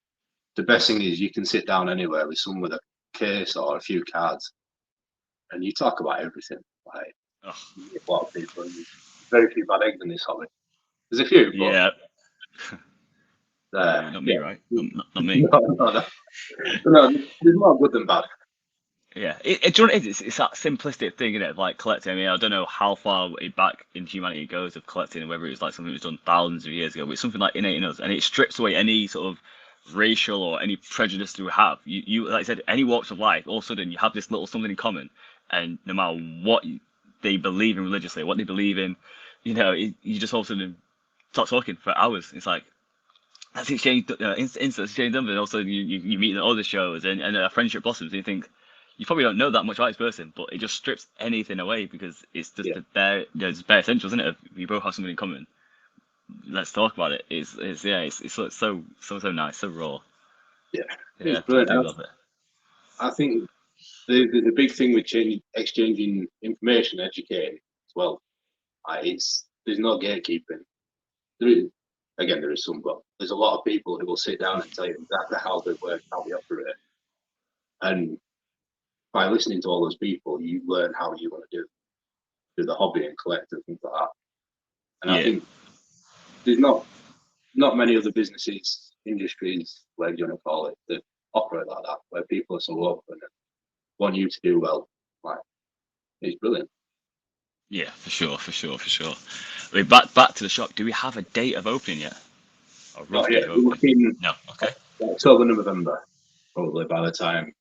Speaker 2: the best thing is you can sit down anywhere with someone with a case or a few cards, and you talk about everything. Like a lot of people, and very few bad eggs in this hobby. There's a few, but
Speaker 1: Yeah. Not me, right? Not me.
Speaker 2: No, there's more good than bad.
Speaker 1: Yeah, do you know what it is? It's that simplistic thing, isn't it? Of like collecting. I mean, I don't know how far back in humanity it goes of collecting, and whether it's like something that was done thousands of years ago, but it's something like innate in us, and it strips away any sort of racial or any prejudice that we have. You like I said, any walks of life, all of a sudden you have this little something in common, and no matter what they believe in religiously, what they believe in, you just all of a sudden start talking for hours. It's like that's exchange, instant exchange numbers, and also you meet at other shows, and a friendship blossoms, and you think. You probably don't know that much about this person, but it just strips anything away because it's just the bare, it's bare essentials, isn't it? If we both have something in common, let's talk about it. It's so nice, so raw.
Speaker 2: Yeah, it's brilliant.
Speaker 1: I love it.
Speaker 2: I think the big thing with exchanging information, educating as well, there's no gatekeeping. There is some, but there's a lot of people who will sit down and tell you exactly how they work, how they operate, and by listening to all those people, you learn how you want to do the hobby and collect and things like that. And I think there's not many other businesses, industries, whatever you want to call it, that operate like that, where people are so open and want you to do well. Like, it's brilliant.
Speaker 1: Yeah, for sure. I mean, back to the shop. Do we have a date of opening yet?
Speaker 2: Not yet. We're looking
Speaker 1: No. Okay.
Speaker 2: October, November, probably by the time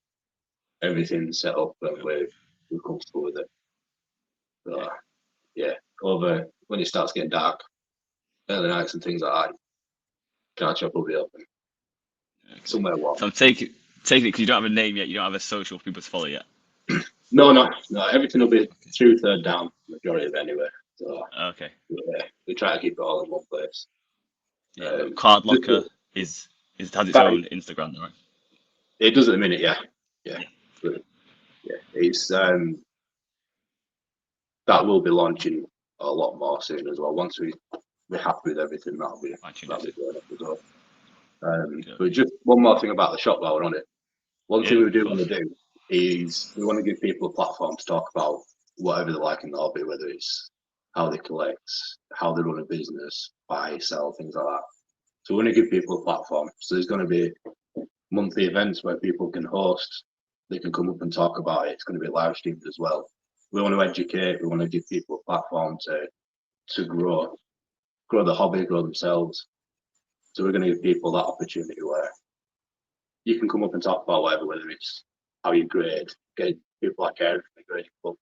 Speaker 2: everything's set up and we're comfortable with it. So, over when it starts getting dark, early nights and things like that, car shop will be open. Somewhere warm.
Speaker 1: So I'm taking it because you don't have a name yet. You don't have a social for people to follow yet.
Speaker 2: No. Everything will be through Third Down, majority of it anyway. So
Speaker 1: Okay.
Speaker 2: yeah, we try to keep it all in one place.
Speaker 1: Yeah. But Card
Speaker 2: Just
Speaker 1: Locker is has its
Speaker 2: that,
Speaker 1: own Instagram, right?
Speaker 2: it does at the minute, yeah, yeah,
Speaker 1: Yeah.
Speaker 2: but, yeah. It's that will be launching a lot more soon as well. Once we're happy with everything,
Speaker 1: Actually,
Speaker 2: that'll
Speaker 1: that's
Speaker 2: be
Speaker 1: it.
Speaker 2: going up as well.
Speaker 1: Okay,
Speaker 2: But
Speaker 1: okay.
Speaker 2: just one more thing about the shop while we're on it. One thing
Speaker 1: Yeah,
Speaker 2: we
Speaker 1: of
Speaker 2: do want
Speaker 1: course.
Speaker 2: to do is we want to give people a platform to talk about whatever they like in the hobby, whether it's how they collect, how they run a business, buy, sell, things like that. So we want to give people a platform. So there's going to be monthly events where people can host. They can come up and talk about it. It's going to be live streamed as well. We want to educate. We want to give people a platform to grow the hobby, grow themselves. So we're going to give people that opportunity where you can come up and talk about whatever, whether it's how you grade, get people like Eric from the grading club.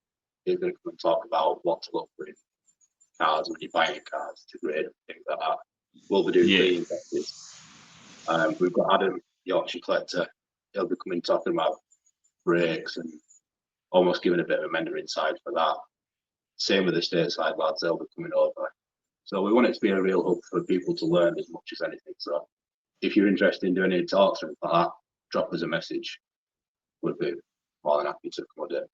Speaker 2: He's going to come and talk about what to look for in cars when you're buying cars to grade and things like that. We'll be doing
Speaker 1: Yeah.
Speaker 2: cleaning testers. We've got Adam, Yorkshire Collector. He'll be coming talking about brakes and almost giving a bit of a mentoring side for that. Same with the stateside lads, they'll be coming over. So we want it to be a real hub for people to learn as much as anything. So if you're interested in doing any talks or anything like that, drop us a message. We'd be more than happy to accommodate.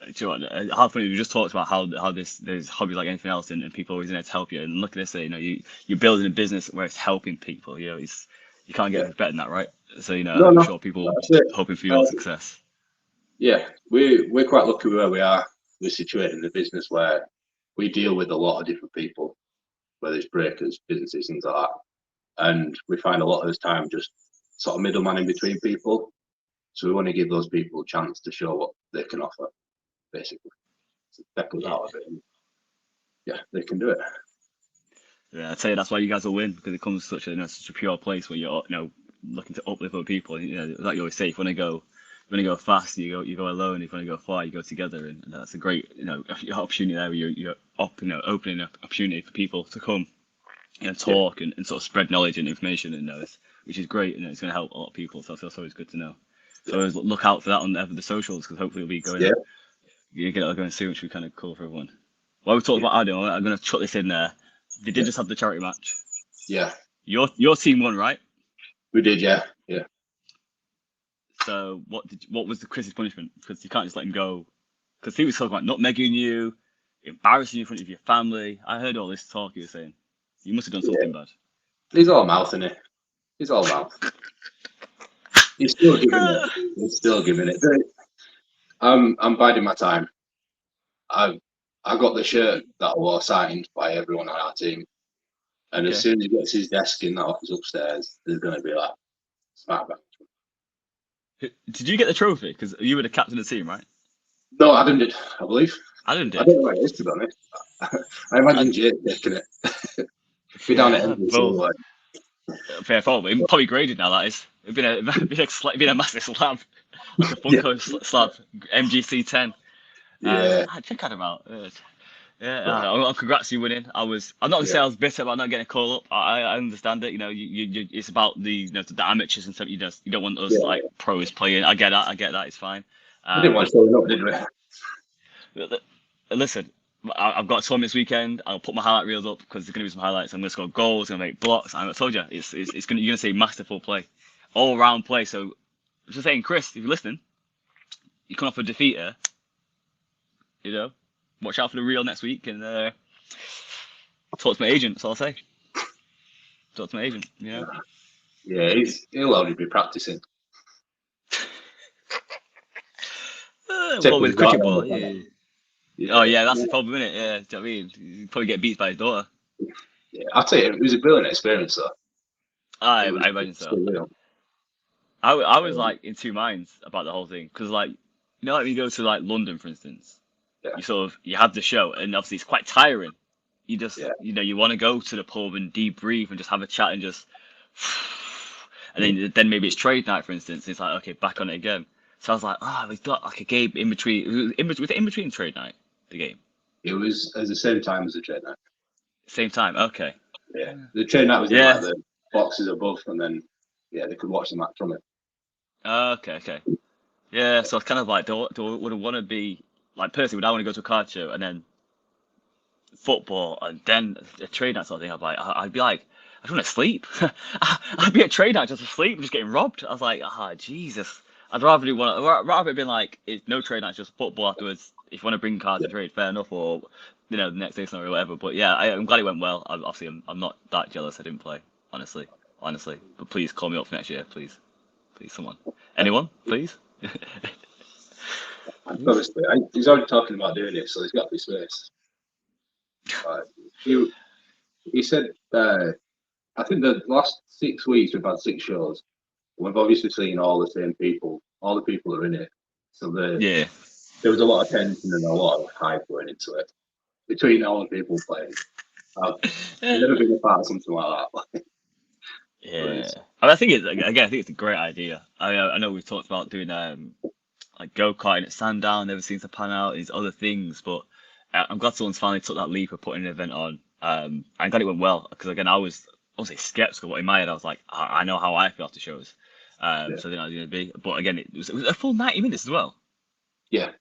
Speaker 1: Do you know what? How funny we just talked about how there's hobbies like anything else, and people are always in there to help you. And look at this, you know, you're building a business where it's helping people. You know, it's you can't get
Speaker 2: Yeah.
Speaker 1: better than that, right? So you know,
Speaker 2: No,
Speaker 1: I'm
Speaker 2: no,
Speaker 1: sure people will
Speaker 2: that's
Speaker 1: be
Speaker 2: it.
Speaker 1: hoping for your
Speaker 2: Uh,
Speaker 1: success.
Speaker 2: yeah, we're quite lucky where we are. We're situated in the business where we deal with a lot of different people, whether it's breakers, businesses, things like that. And we find a lot of this time just sort of middleman in between people. So we want to give those people a chance to show what they can offer, basically. So step us
Speaker 1: Yeah,
Speaker 2: out of it and yeah, they can do it.
Speaker 1: yeah. I'd say that's why you guys will win because it comes to such a such a pure place where you're looking to uplift other people. You know, like you always say, if you want to go fast, you go alone. If you want to go far, you go together, and that's a great opportunity there. Where you're opening up opportunity for people to come and
Speaker 2: Yeah,
Speaker 1: talk and sort of spread knowledge and information and which is great and it's going to help a lot of people. So that's always good to know. So
Speaker 2: yeah,
Speaker 1: always look out for that on the socials because hopefully we'll be
Speaker 2: yeah,
Speaker 1: you get it going soon, which would be kind of cool for everyone. While we talked
Speaker 2: yeah,
Speaker 1: about Adam, I'm going to chuck this in there. They did
Speaker 2: yeah,
Speaker 1: just have the charity match.
Speaker 2: yeah.
Speaker 1: Your team won, right?
Speaker 2: We did, yeah, yeah.
Speaker 1: So what was the Chris's punishment? Because you can't just let him go. Because he was talking about not megging you, embarrassing you in front of your family. I heard all this talk you were saying. You must have done
Speaker 2: Yeah.
Speaker 1: something bad.
Speaker 2: He's all mouth, isn't he? He's all mouth. He's still giving it. He's still giving it. I'm biding my time. I got the shirt that I wore signed by everyone on our team, and as
Speaker 1: Okay.
Speaker 2: soon as he gets his desk in that office upstairs, there's going to be like smackback.
Speaker 1: Did you get the trophy? Because you were the captain of the team, right?
Speaker 2: No, Adam did, I believe.
Speaker 1: Adam
Speaker 2: I
Speaker 1: did.
Speaker 2: don't know where it is, to be honest. I imagine
Speaker 1: I,
Speaker 2: Jake taking it. Be down at
Speaker 1: yeah,
Speaker 2: NBC
Speaker 1: well,
Speaker 2: anyway.
Speaker 1: fair fault. Probably graded now. That is. It'd been been a massive slab, like a
Speaker 2: Yeah,
Speaker 1: Funko slab, MGC 10.
Speaker 2: yeah,
Speaker 1: Check Adam out. Yeah,
Speaker 2: but,
Speaker 1: congrats you winning. I'm not gonna
Speaker 2: yeah,
Speaker 1: say I was bitter about not getting a call up. I understand it. You know, it's about the amateurs and stuff. You don't want us
Speaker 2: yeah.
Speaker 1: like pros playing. I get that. I get that. It's fine.
Speaker 2: We didn't want
Speaker 1: Um,
Speaker 2: to show up,
Speaker 1: but
Speaker 2: did we?
Speaker 1: listen, I've got a tournament this weekend. I'll put my highlight reels up because there's gonna be some highlights. I'm gonna score goals. I'm gonna make blocks. I told you, you're gonna see masterful play, all round play. So, just saying, Chris, if you're listening, you come off a defeater. You know, watch out for the reel next week and talk to my agent. That's all I'll say. Talk to my agent. You know.
Speaker 2: Yeah, he'll only be practicing.
Speaker 1: Well,
Speaker 2: Taking
Speaker 1: with
Speaker 2: his daughter
Speaker 1: cricket
Speaker 2: on
Speaker 1: ball,
Speaker 2: the
Speaker 1: yeah.
Speaker 2: phone.
Speaker 1: Oh
Speaker 2: Yeah,
Speaker 1: yeah, that's the problem, isn't it? Yeah, do you know what I mean? You probably get beat by his daughter.
Speaker 2: yeah. I'll tell you, it was a brilliant experience, though. It was
Speaker 1: I imagine so.
Speaker 2: surreal.
Speaker 1: I was
Speaker 2: Um,
Speaker 1: like in two minds about the whole thing because like like when you go to like London for instance,
Speaker 2: yeah,
Speaker 1: you have the show and obviously it's quite tiring. You just
Speaker 2: yeah,
Speaker 1: you want to go to the pub and debrief and just have a chat and just and then maybe it's trade night for instance. It's like okay, back on it again. So I was like, we've got like a game in between. Was it in between trade night? The game,
Speaker 2: it was at the same time as the train night.
Speaker 1: same time. Okay.
Speaker 2: Yeah, the train night was in
Speaker 1: Yeah.
Speaker 2: like the boxes above, and then yeah, they could watch the match from it.
Speaker 1: Okay. Okay. Yeah. So it's kind of like, would I want to be like personally? Would I want to go to a card show and then football and then a trade night sort of thing, I'd be like, I just want to sleep. I'd be at trade night just asleep, just getting robbed. I was like, Jesus. I'd rather do one. Rather it been like it's no trade night, just football afterwards. If you want to bring cards
Speaker 2: Yeah.
Speaker 1: and trade, fair enough, or the next day scenario or whatever. But yeah, I'm glad it went well. Obviously, I'm not that jealous I didn't play, honestly. But please call me up for next year, please, someone, anyone, please.
Speaker 2: Obviously, he's already talking about doing it, so there's got to be space. He said, I think the last 6 weeks we've had 6 shows. We've obviously seen all the same people. All the people are in it. So
Speaker 1: Yeah.
Speaker 2: there was a lot of tension and a lot of hype going into it between all the people playing. I've never been a part of something like that.
Speaker 1: Yeah, I think it's a great idea. I know we've talked about doing like go-karting at Sandown, never seems to pan out, these other things, but I'm glad someone's finally took that leap of putting an event on. I'm glad it went well because again, I was obviously skeptical, but in my head I was like, I know how I feel after shows, so I didn't know it was gonna be. But again, it was a full 90 minutes as well.
Speaker 2: Yeah.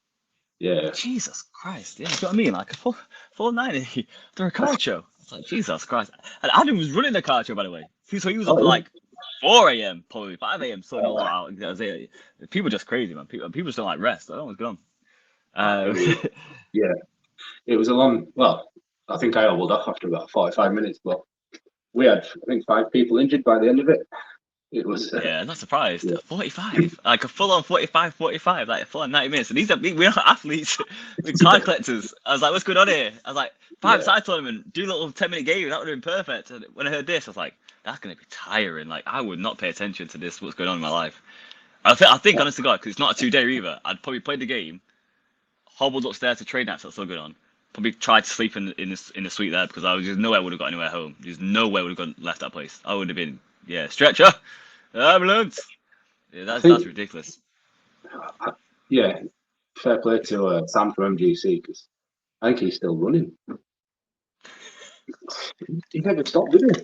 Speaker 1: Jesus Christ, yeah, do you know what I mean? Like a full 90 after a card show. It's like Jesus Christ. And Adam was running the card show, by the way. So he was up at like 4 a.m. probably 5 a.m. sorting all out. People are just crazy, man. People just don't like rest. I don't know what's going on.
Speaker 2: Yeah, it was a long. Well, I think I hobbled off after about 45 minutes, but we had I think 5 people injured by the end of it. It was
Speaker 1: Yeah, not surprised.
Speaker 2: Yeah.
Speaker 1: 45, like a full-on 45, like a full-on 90 minutes. And we're not athletes, we're card collectors. I was like, what's going on here? I was like, five-side tournament, do a little 10-minute game. That would have been perfect. And when I heard this, I was like, that's going to be tiring. Like, I would not pay attention to this, what's going on in my life. I think honest to God, because it's not a 2-day either, I'd probably played the game, hobbled upstairs to trade nights that's still going on. Probably tried to sleep in the suite there because there's no way I would have got anywhere home. There's no way I would have left that place. I would have been, stretcher. Ambulance. Yeah, that's ridiculous.
Speaker 2: Yeah, fair play to Sam from MGC because I think he's still running. He never stopped, did he?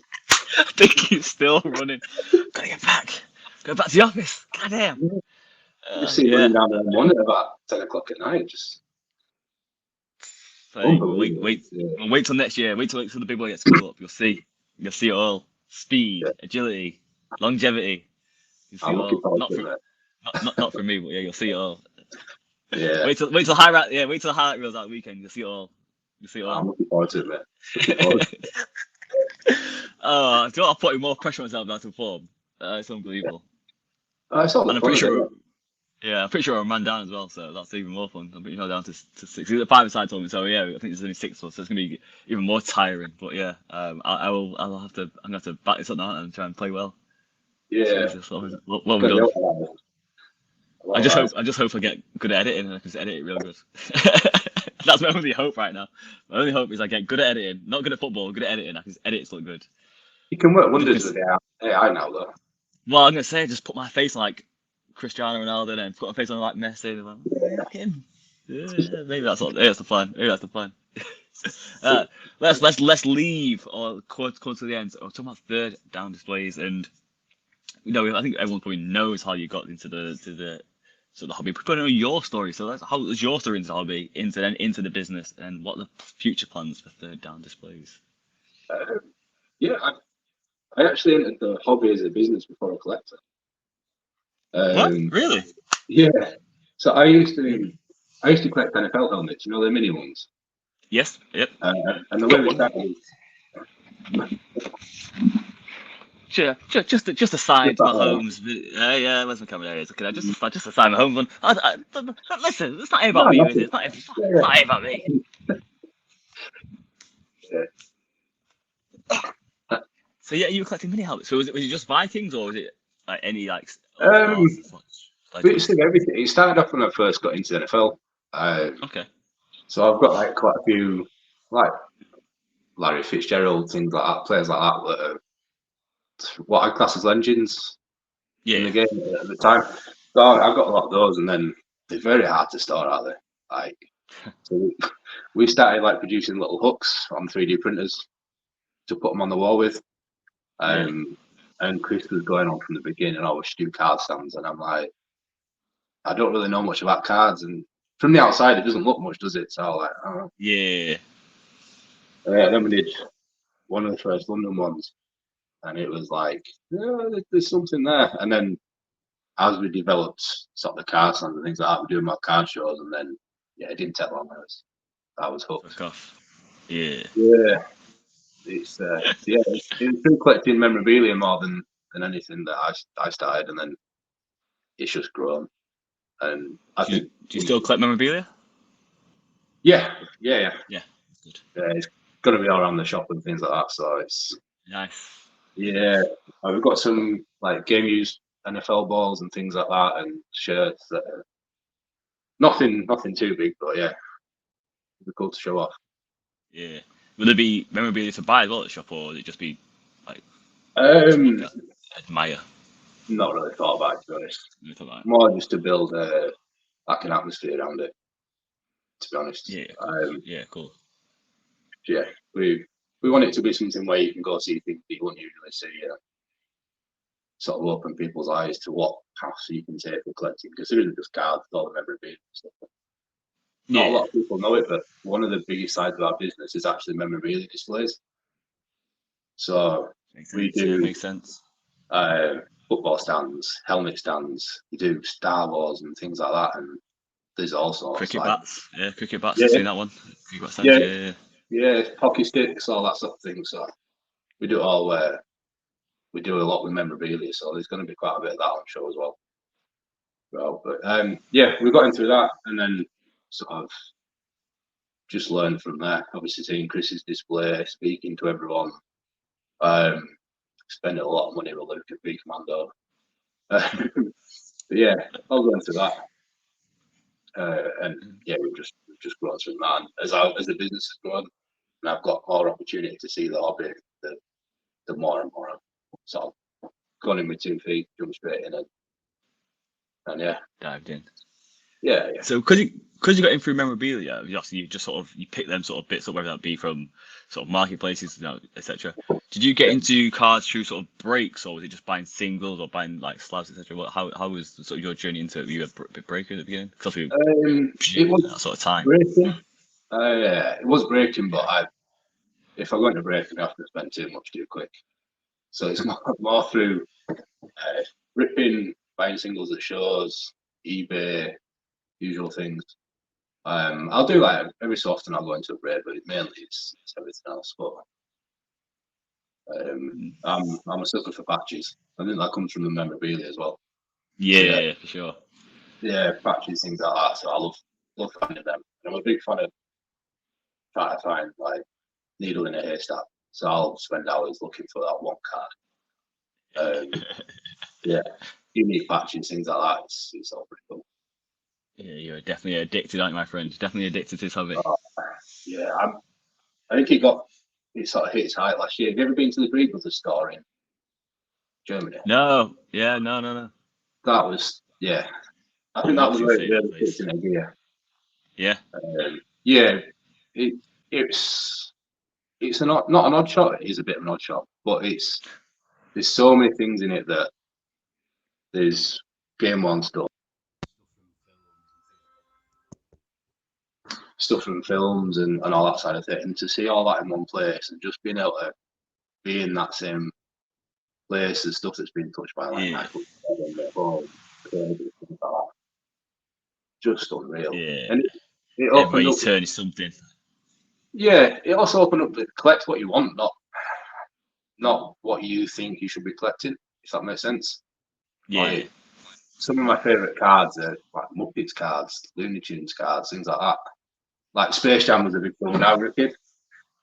Speaker 1: I think he's still running. Gotta get back. Go back to the office. Goddamn.
Speaker 2: Just see running down the one at about 10 o'clock at night. Just
Speaker 1: wait till next year. Wait till the big boy gets called up. You'll see it all. Speed, agility, longevity.
Speaker 2: I'm looking forward to
Speaker 1: it. Not for me, but yeah, you'll see it all.
Speaker 2: Yeah.
Speaker 1: Wait till the highlight reels that weekend. You'll see it all.
Speaker 2: I'm looking forward to it, mate.
Speaker 1: I I'm putting more pressure on myself now to perform. It's unbelievable.
Speaker 2: And
Speaker 1: I'm pretty sure. Yeah, I'm pretty sure I'm man down as well, so that's even more fun. I'm pretty sure down to 6. It's a 5-a-side tournament, so yeah, I think there's only 6 of us, so it's gonna be even more tiring. But yeah, I'm gonna have to back this up now and try and play well.
Speaker 2: Yeah.
Speaker 1: Jesus, what we done? I just hope I get good at editing and I can just edit it real good. That's my only hope right now. My only hope is I get good at editing, not good at football, good at editing. I can just edit it to look good.
Speaker 2: You can work wonders with AI now, though.
Speaker 1: Well, I'm gonna say just put my face on like Cristiano Ronaldo, then put my face on like Messi. And like, him. Yeah, maybe that's the plan. Let's leave or come to the end. We're talking about third down displays, and I think everyone probably knows how you got into the hobby. But know your story. So how was your story into the hobby, into the business, and what are the future plans for third down displays?
Speaker 2: I actually entered the hobby as a business before a collector.
Speaker 1: What? Really?
Speaker 2: Yeah. So I used to collect NFL helmets, the mini ones.
Speaker 1: Yes. Yep.
Speaker 2: And the way we started.
Speaker 1: Sure. Just a sign to my homes. Yeah. Where's my camera? There it is. Okay, just a sign my home one. Listen, it's not about me, is it? It's not about me.
Speaker 2: Yeah.
Speaker 1: So yeah, you were collecting mini helmets. So was it just Vikings or was it like any like?
Speaker 2: It's everything. It started off when I first got into the NFL.
Speaker 1: Okay.
Speaker 2: So I've got like quite a few, like Larry Fitzgerald, things like that, players like that, that are what I class as legends in the game at the time. So I've got a lot of those, and then they're very hard to store, aren't they? Like, so we started like producing little hooks on 3D printers to put them on the wall with. And Chris was going on from the beginning, we should do card stands, and I'm like, I don't really know much about cards, and from the outside it doesn't look much, does it? So I'm like,
Speaker 1: Yeah.
Speaker 2: then we did one of the first London ones, and it was like, yeah, there's something there. And then as we developed sort of the car stands and things like that, we doing more card shows, and then yeah, it didn't take long. I was hooked.
Speaker 1: Fuck off. Yeah.
Speaker 2: Yeah, it's yeah, it's been collecting memorabilia more than anything that I started, and then it's just grown. And I
Speaker 1: Do you,
Speaker 2: think,
Speaker 1: do you still collect memorabilia?
Speaker 2: yeah,
Speaker 1: Yeah. That's good.
Speaker 2: it's got to be all around the shop and things like that. So it's
Speaker 1: Nice.
Speaker 2: yeah, we've got some like game used NFL balls and things like that, and shirts that are nothing too big, but yeah, it'd be cool to show off.
Speaker 1: Yeah. Will there be memorabilia to buy as well at the shop, or would it just be like
Speaker 2: Um,
Speaker 1: admire?
Speaker 2: not really thought about it, to be honest.
Speaker 1: Anything like that?
Speaker 2: More just to build like an atmosphere around it. To be honest,
Speaker 1: Yeah. Cool. Yeah. Cool.
Speaker 2: yeah, we want it to be something where you can go see things that you wouldn't usually see. Sort of open people's eyes to what paths you can take for collecting, because there isn't just cards, it's all the memorabilia and stuff. Not a lot of people know it, but one of the biggest sides of our business is actually memorabilia displays. So we do.
Speaker 1: Yeah, makes sense.
Speaker 2: Football stands, helmet stands. We do Star Wars and things like that, and there's all sorts.
Speaker 1: Cricket
Speaker 2: like,
Speaker 1: bats. Yeah, cricket bats.
Speaker 2: Yeah.
Speaker 1: I've seen that one. Cricket bat stands,
Speaker 2: Yeah. Yeah, hockey sticks, all that sort of thing. So we do it all. We do a lot with memorabilia, so there's going to be quite a bit of that on show as well. But yeah, we got into that, and then sort of just learned from there. Obviously, seeing Chris's display, speaking to everyone, spending a lot of money with Luke at B Commando. But yeah, I'll go into that. And yeah, we've just grown through that. And as the business has grown, and I've got more opportunity to see the hobby, the more and more I've sort of gone in with 2 feet, jumped straight in, and yeah,
Speaker 1: dived in.
Speaker 2: Yeah.
Speaker 1: So because you got in through memorabilia, you just sort of pick them sort of bits up, whether that be from sort of marketplaces, etc. Did you get into cards through sort of breaks, or was it just buying singles or buying like slabs, etc.? How was sort of your journey into it? Were you a bit breaker at the beginning?
Speaker 2: It was
Speaker 1: that sort of time.
Speaker 2: breaking. It was breaking, but if I go into breaking, I have to spend too much too quick. So it's more through ripping, buying singles at shows, eBay, usual things. I'll do like every so often I'll go into a break, but mainly it's everything else. But I'm a sucker for patches. I think that comes from the memorabilia as well.
Speaker 1: Yeah, for sure.
Speaker 2: Yeah, patches, things like that. So I love finding them. I'm a big fan of trying to find like needle in a haystack. So I'll spend hours looking for that one card. Yeah, unique patches, things like that. It's all pretty cool.
Speaker 1: Yeah, you're definitely addicted, aren't you, my friend? Definitely addicted to this hobby.
Speaker 2: Yeah, I think it sort of hit its height last year. Have you ever been to the Green Brothers store in Germany?
Speaker 1: No. Yeah, no.
Speaker 2: That was, yeah. I think that was really an idea.
Speaker 1: Yeah.
Speaker 2: Yeah, it's not an odd shot. It is a bit of an odd shot, but there's so many things in it that there's Game One stuff from films and all that side of it, and to see all that in one place and just being able to be in that same place and stuff that's been touched by like Michael just unreal.
Speaker 1: Yeah.
Speaker 2: And it opened up.
Speaker 1: Turn is something.
Speaker 2: Yeah, it also opened up to collect what you want, not what you think you should be collecting, if that makes sense.
Speaker 1: Yeah.
Speaker 2: Like, some of my favourite cards are like Muppets cards, Looney Tunes cards, things like that. Like Space Jam was a big film when I was a kid.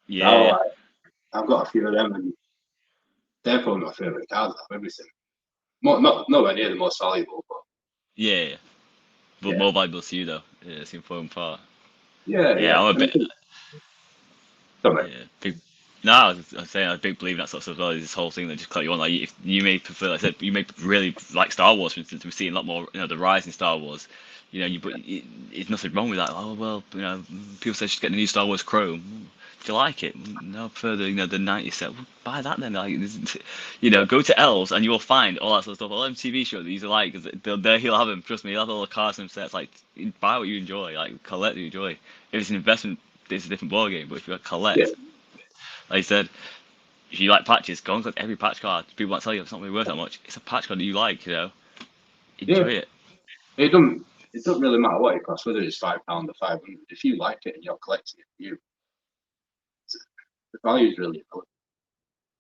Speaker 1: Yeah.
Speaker 2: So, I've got a few of them, and they're probably my favourite cards of everything. Nowhere near the most valuable, but
Speaker 1: yeah. But more valuable to you though. Yeah, it's the important part.
Speaker 2: Yeah.
Speaker 1: I'm a bit.
Speaker 2: Sorry.
Speaker 1: Yeah, I was saying I'm a big believer in that sort of stuff as well. Is this whole thing that just collect you want. Like, if you may prefer, like I said, you may really like Star Wars, for instance. We're seeing a lot more, the rise in Star Wars. There's nothing wrong with that. Oh well, people say she's getting the new Star Wars Chrome. Do you like it? No, further, the 90s set. Well, buy that then. Like, go to Elves and you will find all that sort of stuff. All them TV shows that you like, because he'll have them. Trust me, he'll have all the cars and sets. Like, buy what you enjoy. Like, collect what you enjoy. If it's an investment, it's a different ballgame. But if you collect, Like I said, if you like patches, go and collect every patch card. People might tell you it's not really worth that much. It's a patch card that you like,
Speaker 2: Yeah,
Speaker 1: enjoy it.
Speaker 2: it doesn't really matter what it costs, whether it's £5 or 500. If you like it and you're collecting it, the value is really important.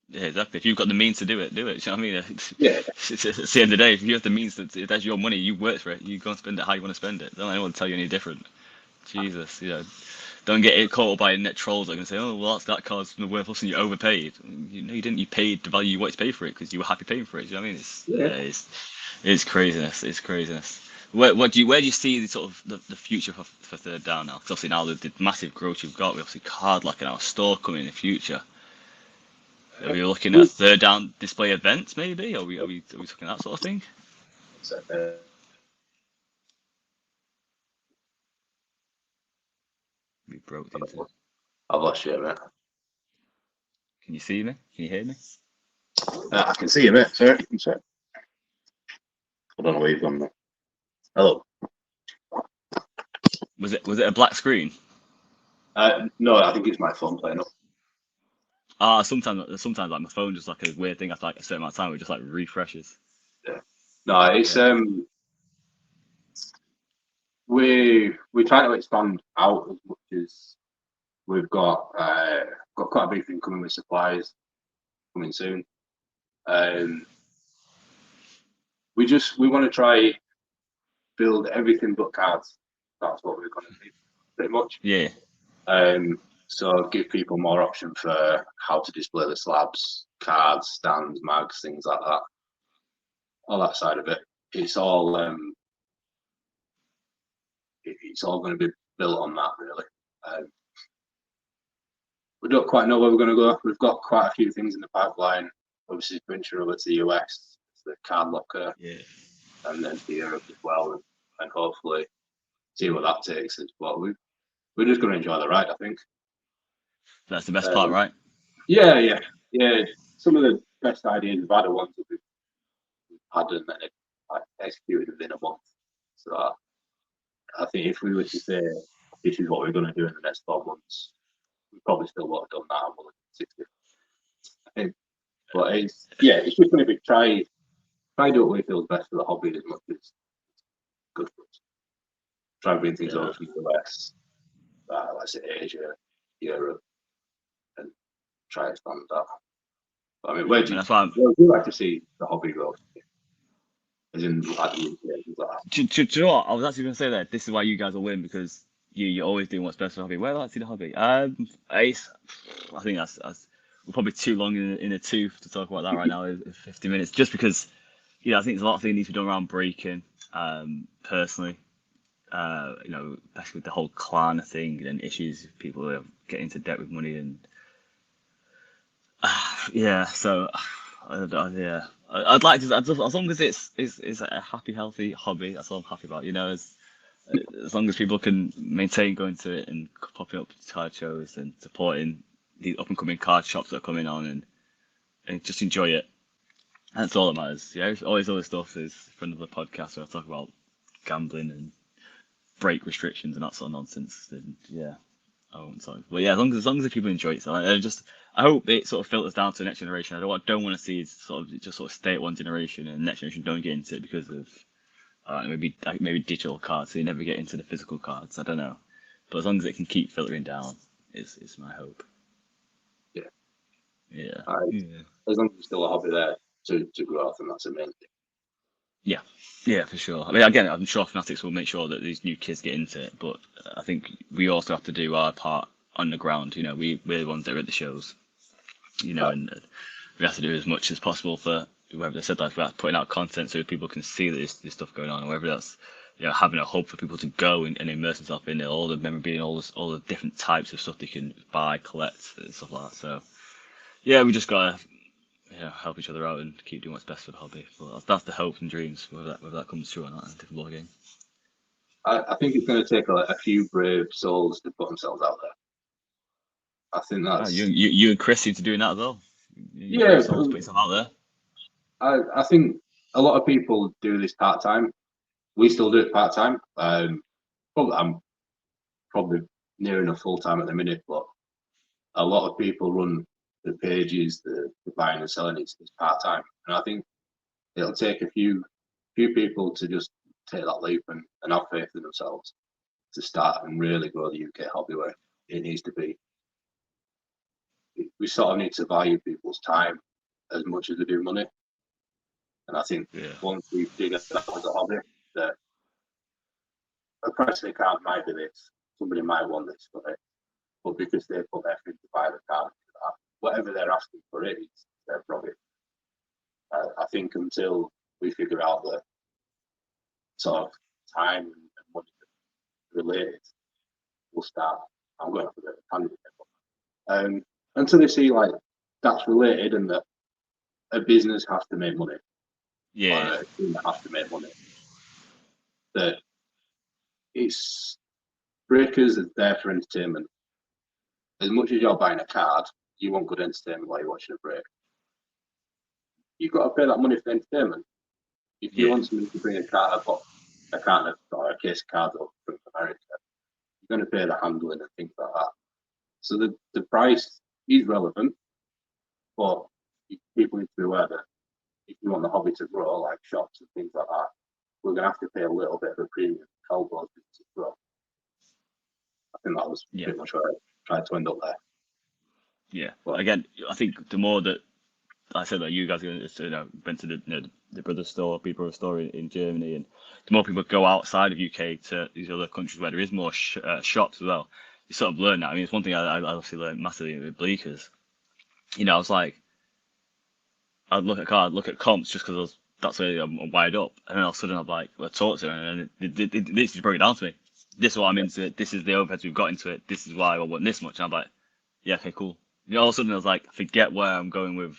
Speaker 1: Yeah, exactly. If you've got the means to do it, do it. Do you know what I mean?
Speaker 2: Yeah,
Speaker 1: It's the end of the day. If you have the means if that's your money, you work for it. You go and spend it how you want to spend it. Don't let anyone tell you any different. Jesus, don't get it caught up by net trolls that are gonna say, oh, well, that card's worth less and you overpaid. You didn't. You paid the value you wanted to pay for it because you were happy paying for it. Do you know what I mean?
Speaker 2: yeah.
Speaker 1: It's craziness. It's craziness. Where do you see the sort of the future for Third Down now? Because obviously now the massive growth you've got, we obviously card lock in our store coming in the future. Are we looking at Third Down display events maybe? Are we talking that sort of thing?
Speaker 2: So,
Speaker 1: We broke into.
Speaker 2: I've lost you, mate.
Speaker 1: Can you see me? Can you hear me?
Speaker 2: I can see you, mate. Sorry. I'm sorry. I don't know where you've gone now. Hello.
Speaker 1: Was it a black screen?
Speaker 2: No, I think it's my phone playing up.
Speaker 1: Sometimes like my phone just like a weird thing after like a certain amount of time it just like refreshes.
Speaker 2: Yeah. No, it's
Speaker 1: Yeah.
Speaker 2: we're trying to expand out as much as we've got quite a big thing coming with supplies coming soon. We want to try build everything but cards. That's what we're going to do, pretty much.
Speaker 1: Yeah.
Speaker 2: So give people more option for how to display the slabs, cards, stands, mags, things like that. All that side of it. It's all going to be built on that, really. We don't quite know where we're going to go. We've got quite a few things in the pipeline. Obviously, venture over to the US, the card locker,
Speaker 1: Yeah.
Speaker 2: and then to Europe as well, and hopefully see what that takes us. But we're just going to enjoy the ride, I think.
Speaker 1: That's the best part, right?
Speaker 2: Yeah. Some of the best ideas we've had are ones that we've had and then executed within a month. So I think if we were to say this is what we're going to do in the next 12 months, we probably still would have done that and we'll 60. I think. But it's just going to be try do what we feel is best for the hobby as much as good for us. Try and bring things over from the US, let's say Asia, Europe, and try and expand that. But, I mean, where do you like to see the hobby go? As in, like the UK, like that.
Speaker 1: Do you know what? I was actually going to say that this is why you guys will win because you're always doing what's best for the hobby. Where do I see the hobby? Ace, I think that's we're probably too long in the tooth to talk about that right now. 50 minutes, just because I think there's a lot of things need to be done around breaking. Personally, especially with the whole clan thing and issues, people get into debt with money and yeah. So yeah, I'd like to as long as it's a happy, healthy hobby. That's all I'm happy about. As long as people can maintain going to it and popping up to card shows and supporting the up and coming card shops that are coming on and just enjoy it. That's all that matters. Yeah, always other stuff is for another podcast where I talk about gambling and break restrictions and that sort of nonsense. And yeah, I won't talk. But yeah, as long as the people enjoy it, so I hope it sort of filters down to the next generation. What I don't want to see is just stay at one generation and the next generation don't get into it because of maybe digital cards, so you never get into the physical cards. I don't know, but as long as it can keep filtering down, is my hope.
Speaker 2: Yeah.
Speaker 1: Yeah.
Speaker 2: As long as there's still a hobby there to grow, I think that's amazing.
Speaker 1: Yeah, for sure. I mean, again, I'm sure Fanatics will make sure that these new kids get into it, but I think we also have to do our part on the ground. We're the ones that are at the shows, and we have to do as much as possible for whether they said that about putting out content so people can see that there's stuff going on, or whether that's having a hub for people to go and immerse themselves in it, all the memorabilia, all the different types of stuff they can buy, collect, and stuff like that. So yeah, we just gotta help each other out and keep doing what's best for the hobby. But that's the hopes and dreams. Whether that comes true or not, is a different ball game.
Speaker 2: I think it's going to take a few brave souls to put themselves out there. I think that's
Speaker 1: you and Chris seem to doing that as well. Put yourself out there.
Speaker 2: I think a lot of people do this part time. We still do it part time. I'm probably near enough full time at the minute, but a lot of people run the pages, the buying and selling, it's part time. And I think it'll take a few people to just take that leap and have faith in themselves to start and really grow the UK hobby where it needs to be. We sort of need to value people's time as much as we do money. And I think once we figure that out as a hobby, that a price they card might be this, somebody might want this for it, but because they put effort to buy the card, whatever they're asking for it, it's their profit. I think until we figure out the sort of time and money related, we'll start. I'm going for the candidate. Until they see like that's related and that a business has to make money, or a team has to make money, that it's breakers are there for entertainment. As much as you're buying a card, you want good entertainment while you're watching a break. You've got to pay that money for entertainment. If you want somebody to bring a card, a carton or a case of cards up from America, you're going to pay the handling and things like that. So the price is relevant, but people need to be aware that if you want the hobby to grow, like shops and things like that, we're going to have to pay a little bit of a premium to help those businesses grow. I think that was pretty much where I tried to end up there.
Speaker 1: Yeah. Well, again, I think the more that I said that you guys went to the Brothers store, Big Brother store in Germany, and the more people go outside of UK to these other countries where there is more shops as well, you sort of learn that. I mean, it's one thing I obviously learned massively with Bleakers. I was like, I'd look at comps just because that's where I'm wired up, and then all of a sudden I'm like, I talk to them, and it just broke it down to me. This is what I'm into. This is the overheads we've got into it. This is why I want this much. And I'm like, yeah, okay, cool. All of a sudden I was like, forget where I'm going with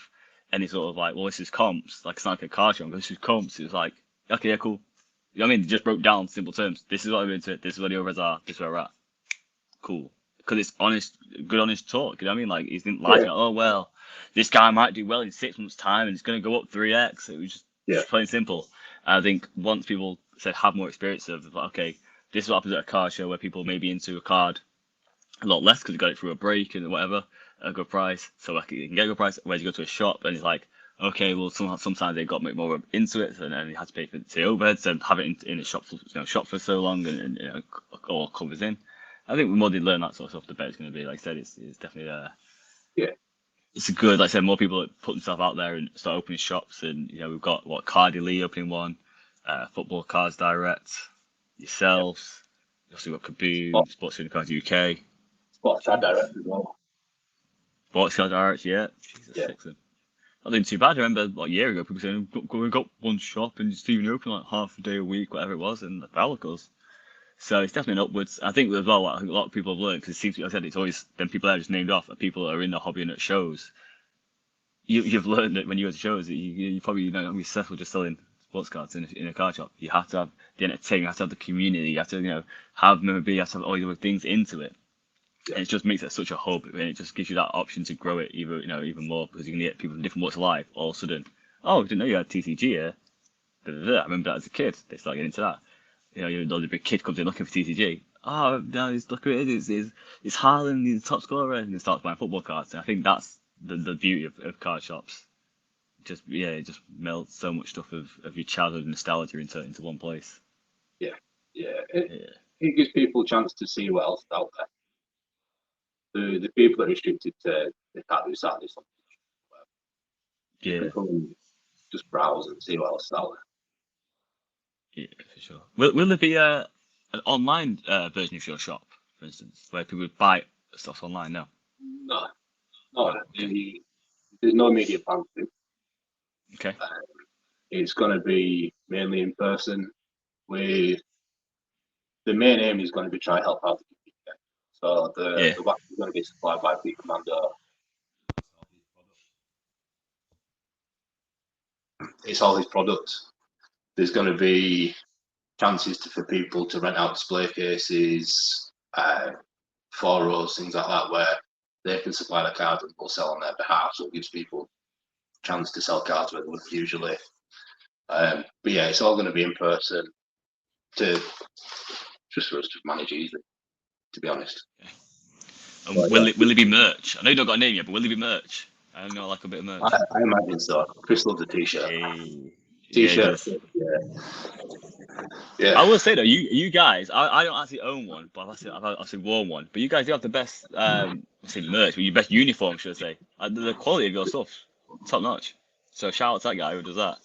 Speaker 1: any sort of like, well, this is comps. Like, it's not like a car show. I'm going, this is comps. It was like, okay, yeah, cool. You know what I mean? It just broke down simple terms. This is what I'm into. This is where the overheads are. This is where we're at. Cool. Because it's honest, good, honest talk. You know what I mean? Like, he didn't lie to me. Oh, well, this guy might do well in 6 months' time and it's going to go up 3x. It was just plain simple. And I think once people have more experience of, like, okay, this is what happens at a car show where people may be into a card a lot less because you got it through a break and whatever, a good price. So like you can get a good price. Whereas you go to a shop and it's like, okay, well sometimes they got more into it, and then you had to pay for the overheads and have it in a shop, shop for so long, and all covers in. I think the more they learn that sort of stuff, the better it's going to be. Like I said, it's definitely it's a good. Like I said, more people that put themselves out there and start opening shops, and we've got Cardi Lee opening one, Football Cards Direct, yourselves. Also got Kaboom, Sports Cards UK.
Speaker 2: Sports Card Direct as well.
Speaker 1: Sports Card Direct, yeah. Jesus, not doing too bad. I remember a year ago, people saying, we got one shop and it's even open like half a day a week, whatever it was, and the Falcons. So it's definitely an upwards. I think as well, a lot of people have learned, because it seems, like I said, it's always them people that are just named off, people that are in the hobby and at shows. You've learned that when you go to shows, that you probably not be successful just selling sports cards in a card shop. You have to have the entertainment, you have to have the community, you have to have memorabilia, you have to have all these other things into it. And it just makes it such a hub, and it just gives you that option to grow it even more, because you can get people from different walks of life all of a sudden. Oh, I didn't know you had TCG here. I remember that as a kid. They start getting into that. The big kid comes in looking for TCG. Oh, no, look who it is. It's Haaland, he's the top scorer, and he starts buying football cards. And I think that's the beauty of card shops. It just melts so much stuff of your childhood nostalgia into one place.
Speaker 2: It gives people a chance to see what else is out there. The people are restricted to they can't do Saturday something. You can come and just browse and see what else is out
Speaker 1: there. Yeah, for sure. Will there be an online version of your shop, for instance, where people would buy stuff online now?
Speaker 2: No. Okay. There's no media plan to do.
Speaker 1: Okay.
Speaker 2: It's going to be mainly in person. The main aim is going to be try to help out the community. So the wax is going to be supplied by Peak Commando. It's all his products. There's going to be chances for people to rent out display cases, foros, things like that, where they can supply the cards and we'll sell on their behalf. So it gives people a chance to sell cards where they wouldn't usually. But yeah, it's all going to be in person just for us to manage easily, to be honest.
Speaker 1: Okay. Will it be merch? I know you don't got a name yet, but will it be merch? I know, like a bit of merch.
Speaker 2: I imagine so. Chris loves a t-shirt.
Speaker 1: Hey, yeah, it
Speaker 2: T-shirt.
Speaker 1: does.
Speaker 2: Yeah.
Speaker 1: I will say though, you guys, I don't actually own one, but I've actually worn one. But you guys do have the best, I say merch, but your best uniform, should I say? The quality of your stuff, top notch. So shout out to that guy who does that.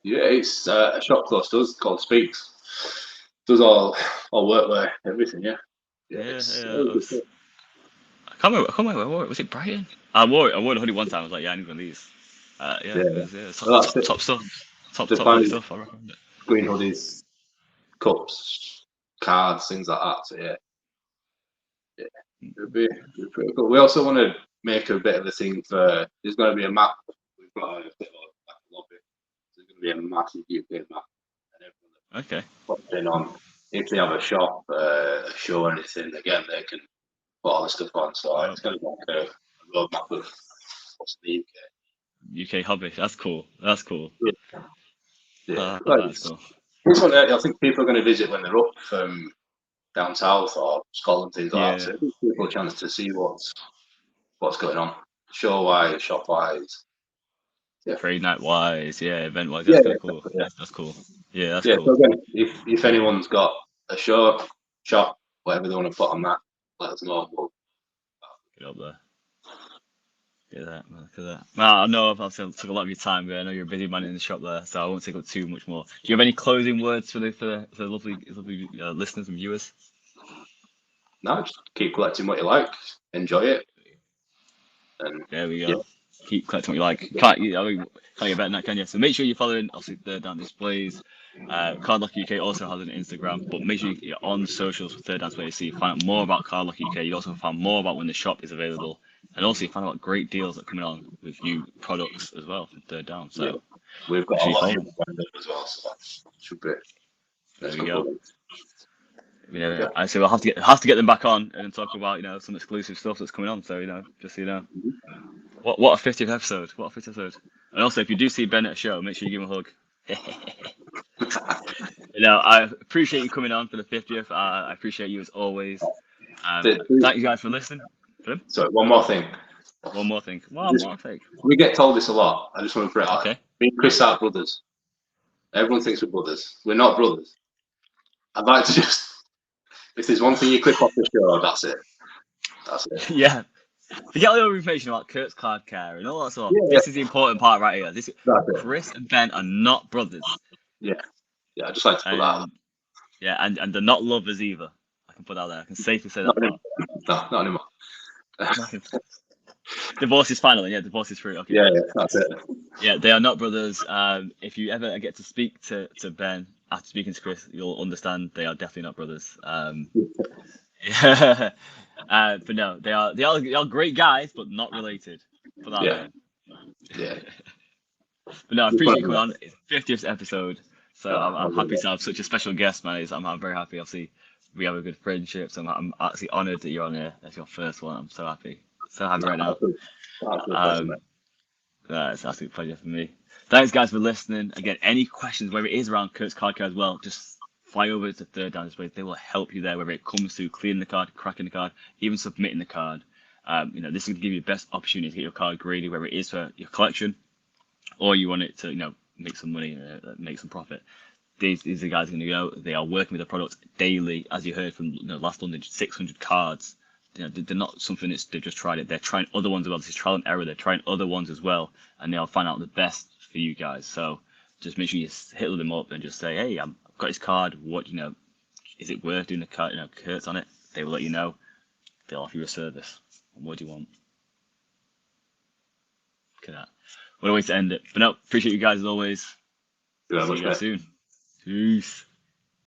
Speaker 2: Yeah, it's a shop close to us called Speaks. Does all workwear, everything. Yeah. Yeah.
Speaker 1: Yeah,
Speaker 2: It's
Speaker 1: yeah. I can't remember. Where I wore it. Was it Brighton? I wore it. I wore the hoodie one time. I was like, yeah, I need one of these. Yeah,
Speaker 2: yeah.
Speaker 1: it was
Speaker 2: Well, that's it.
Speaker 1: top stuff,
Speaker 2: To
Speaker 1: top quality
Speaker 2: find
Speaker 1: stuff. I recommend it.
Speaker 2: green hoodies, cups, cards, things like that. So yeah, yeah, it'd be pretty cool. We also want to make a bit of a thing for. There's going to be a map. We've got a bit of like a lobby. There's going to be a massive UK map, and everyone that
Speaker 1: Okay.
Speaker 2: pops in on. If they have a shop, a show, or anything, again, they can put all the stuff on. So
Speaker 1: Well,
Speaker 2: it's going to be like a roadmap of what's in the
Speaker 1: UK hobby. That's cool. That's cool.
Speaker 2: UK. Yeah,
Speaker 1: That's cool.
Speaker 2: it's one that I think people are going to visit when they're up from down south or Scotland, things like that.
Speaker 1: Yeah.
Speaker 2: So it gives people a chance to see what's going on, show wise, shop wise. Yeah,
Speaker 1: Trade night wise, yeah, event wise,
Speaker 2: yeah,
Speaker 1: that's kind
Speaker 2: yeah,
Speaker 1: of cool.
Speaker 2: yeah.
Speaker 1: That's cool. Yeah, that's
Speaker 2: Yeah, so
Speaker 1: cool.
Speaker 2: again, if anyone's got a show, shop, whatever they want to put on that, let us know.
Speaker 1: Get up there. Get that, man. Look at that. Well, I know I've took a lot of your time, but I know you're a busy man in the shop there, so I won't take up too much more. Do you have any closing words for the lovely listeners and viewers?
Speaker 2: No, just keep collecting what you like, enjoy it, and
Speaker 1: There we
Speaker 2: yeah,
Speaker 1: go. Keep collecting what you like. Can't can't get better than that, can you? So make sure you're following obviously Third Down Displays. Card Lock UK also has an Instagram, but make sure you're on socials for Third Down Displays so you find out more about Card Lock UK. You also find more about when the shop is available, and also you find out great deals that are coming on with new products as well from Third Down.
Speaker 2: yeah.
Speaker 1: So
Speaker 2: We've got
Speaker 1: make
Speaker 2: a
Speaker 1: sure you
Speaker 2: lot
Speaker 1: follow
Speaker 2: of
Speaker 1: them.
Speaker 2: lined up as well, so that should be
Speaker 1: There
Speaker 2: next
Speaker 1: we
Speaker 2: couple
Speaker 1: go.
Speaker 2: of weeks.
Speaker 1: Yeah, I say we'll have to get them back on and talk about some exclusive stuff that's coming on. So just so you know. What a 50th episode. What a 50th episode. And also, if you do see Ben at a show, make sure you give him a hug. I appreciate you coming on for the 50th. I appreciate you as always. Thank you guys for listening.
Speaker 2: So one more thing.
Speaker 1: One more thing. One more thing.
Speaker 2: We get told this a lot. I just want to put it out.
Speaker 1: Okay.
Speaker 2: Me and Chris are brothers. Everyone thinks we're brothers. We're not brothers. I'd like to just, if there's one thing you clip off the show, that's it. That's it.
Speaker 1: Yeah. Forget all the information about Kurt's card care and all that stuff.
Speaker 2: Yeah,
Speaker 1: This is the important part right here.
Speaker 2: that's it.
Speaker 1: Chris and Ben are not brothers.
Speaker 2: Yeah. Yeah, I just like to put that out.
Speaker 1: Yeah, and they're not lovers either. I can put that out there. I can safely say that.
Speaker 2: Not anymore.
Speaker 1: Divorce is final, yeah. Divorce is free. Okay.
Speaker 2: Yeah, that's it.
Speaker 1: Yeah, they are not brothers. If you ever get to speak to Ben after speaking to Chris, you'll understand they are definitely not brothers. Yeah, but no, they are great guys, but not related. For that.
Speaker 2: Yeah. Yeah.
Speaker 1: But no, I appreciate you coming on. It's 50th episode, so I'm happy to have such a special guest, man. I'm very happy. Obviously, we have a good friendship, so I'm actually honoured that you're on here. That's your first one. I'm so happy. So happy right now. It's an absolute pleasure for me. Thanks, guys, for listening. Again, any questions, whether it is around Kurt's card care as well, just fly over to Third Down Displays. They will help you there, whether it comes to cleaning the card, cracking the card, even submitting the card. This is going to give you the best opportunity to get your card graded, whether it is for your collection or you want it to, make some money, make some profit. These are guys going to go. They are working with the products daily, as you heard from last London, 600 cards. They're not something that's they've just tried it. They're trying other ones as well. This is trial and error. They're trying other ones as well, and they'll find out the best for you guys. So just make sure you hit them up and just say, hey, I've got this card. What is it worth doing the card? Kurt's on it. They will let you know. They'll offer you a service. And what do you want? Look at that. What a way to end it. But no, appreciate you guys as always.
Speaker 2: See you
Speaker 1: guys soon. Peace.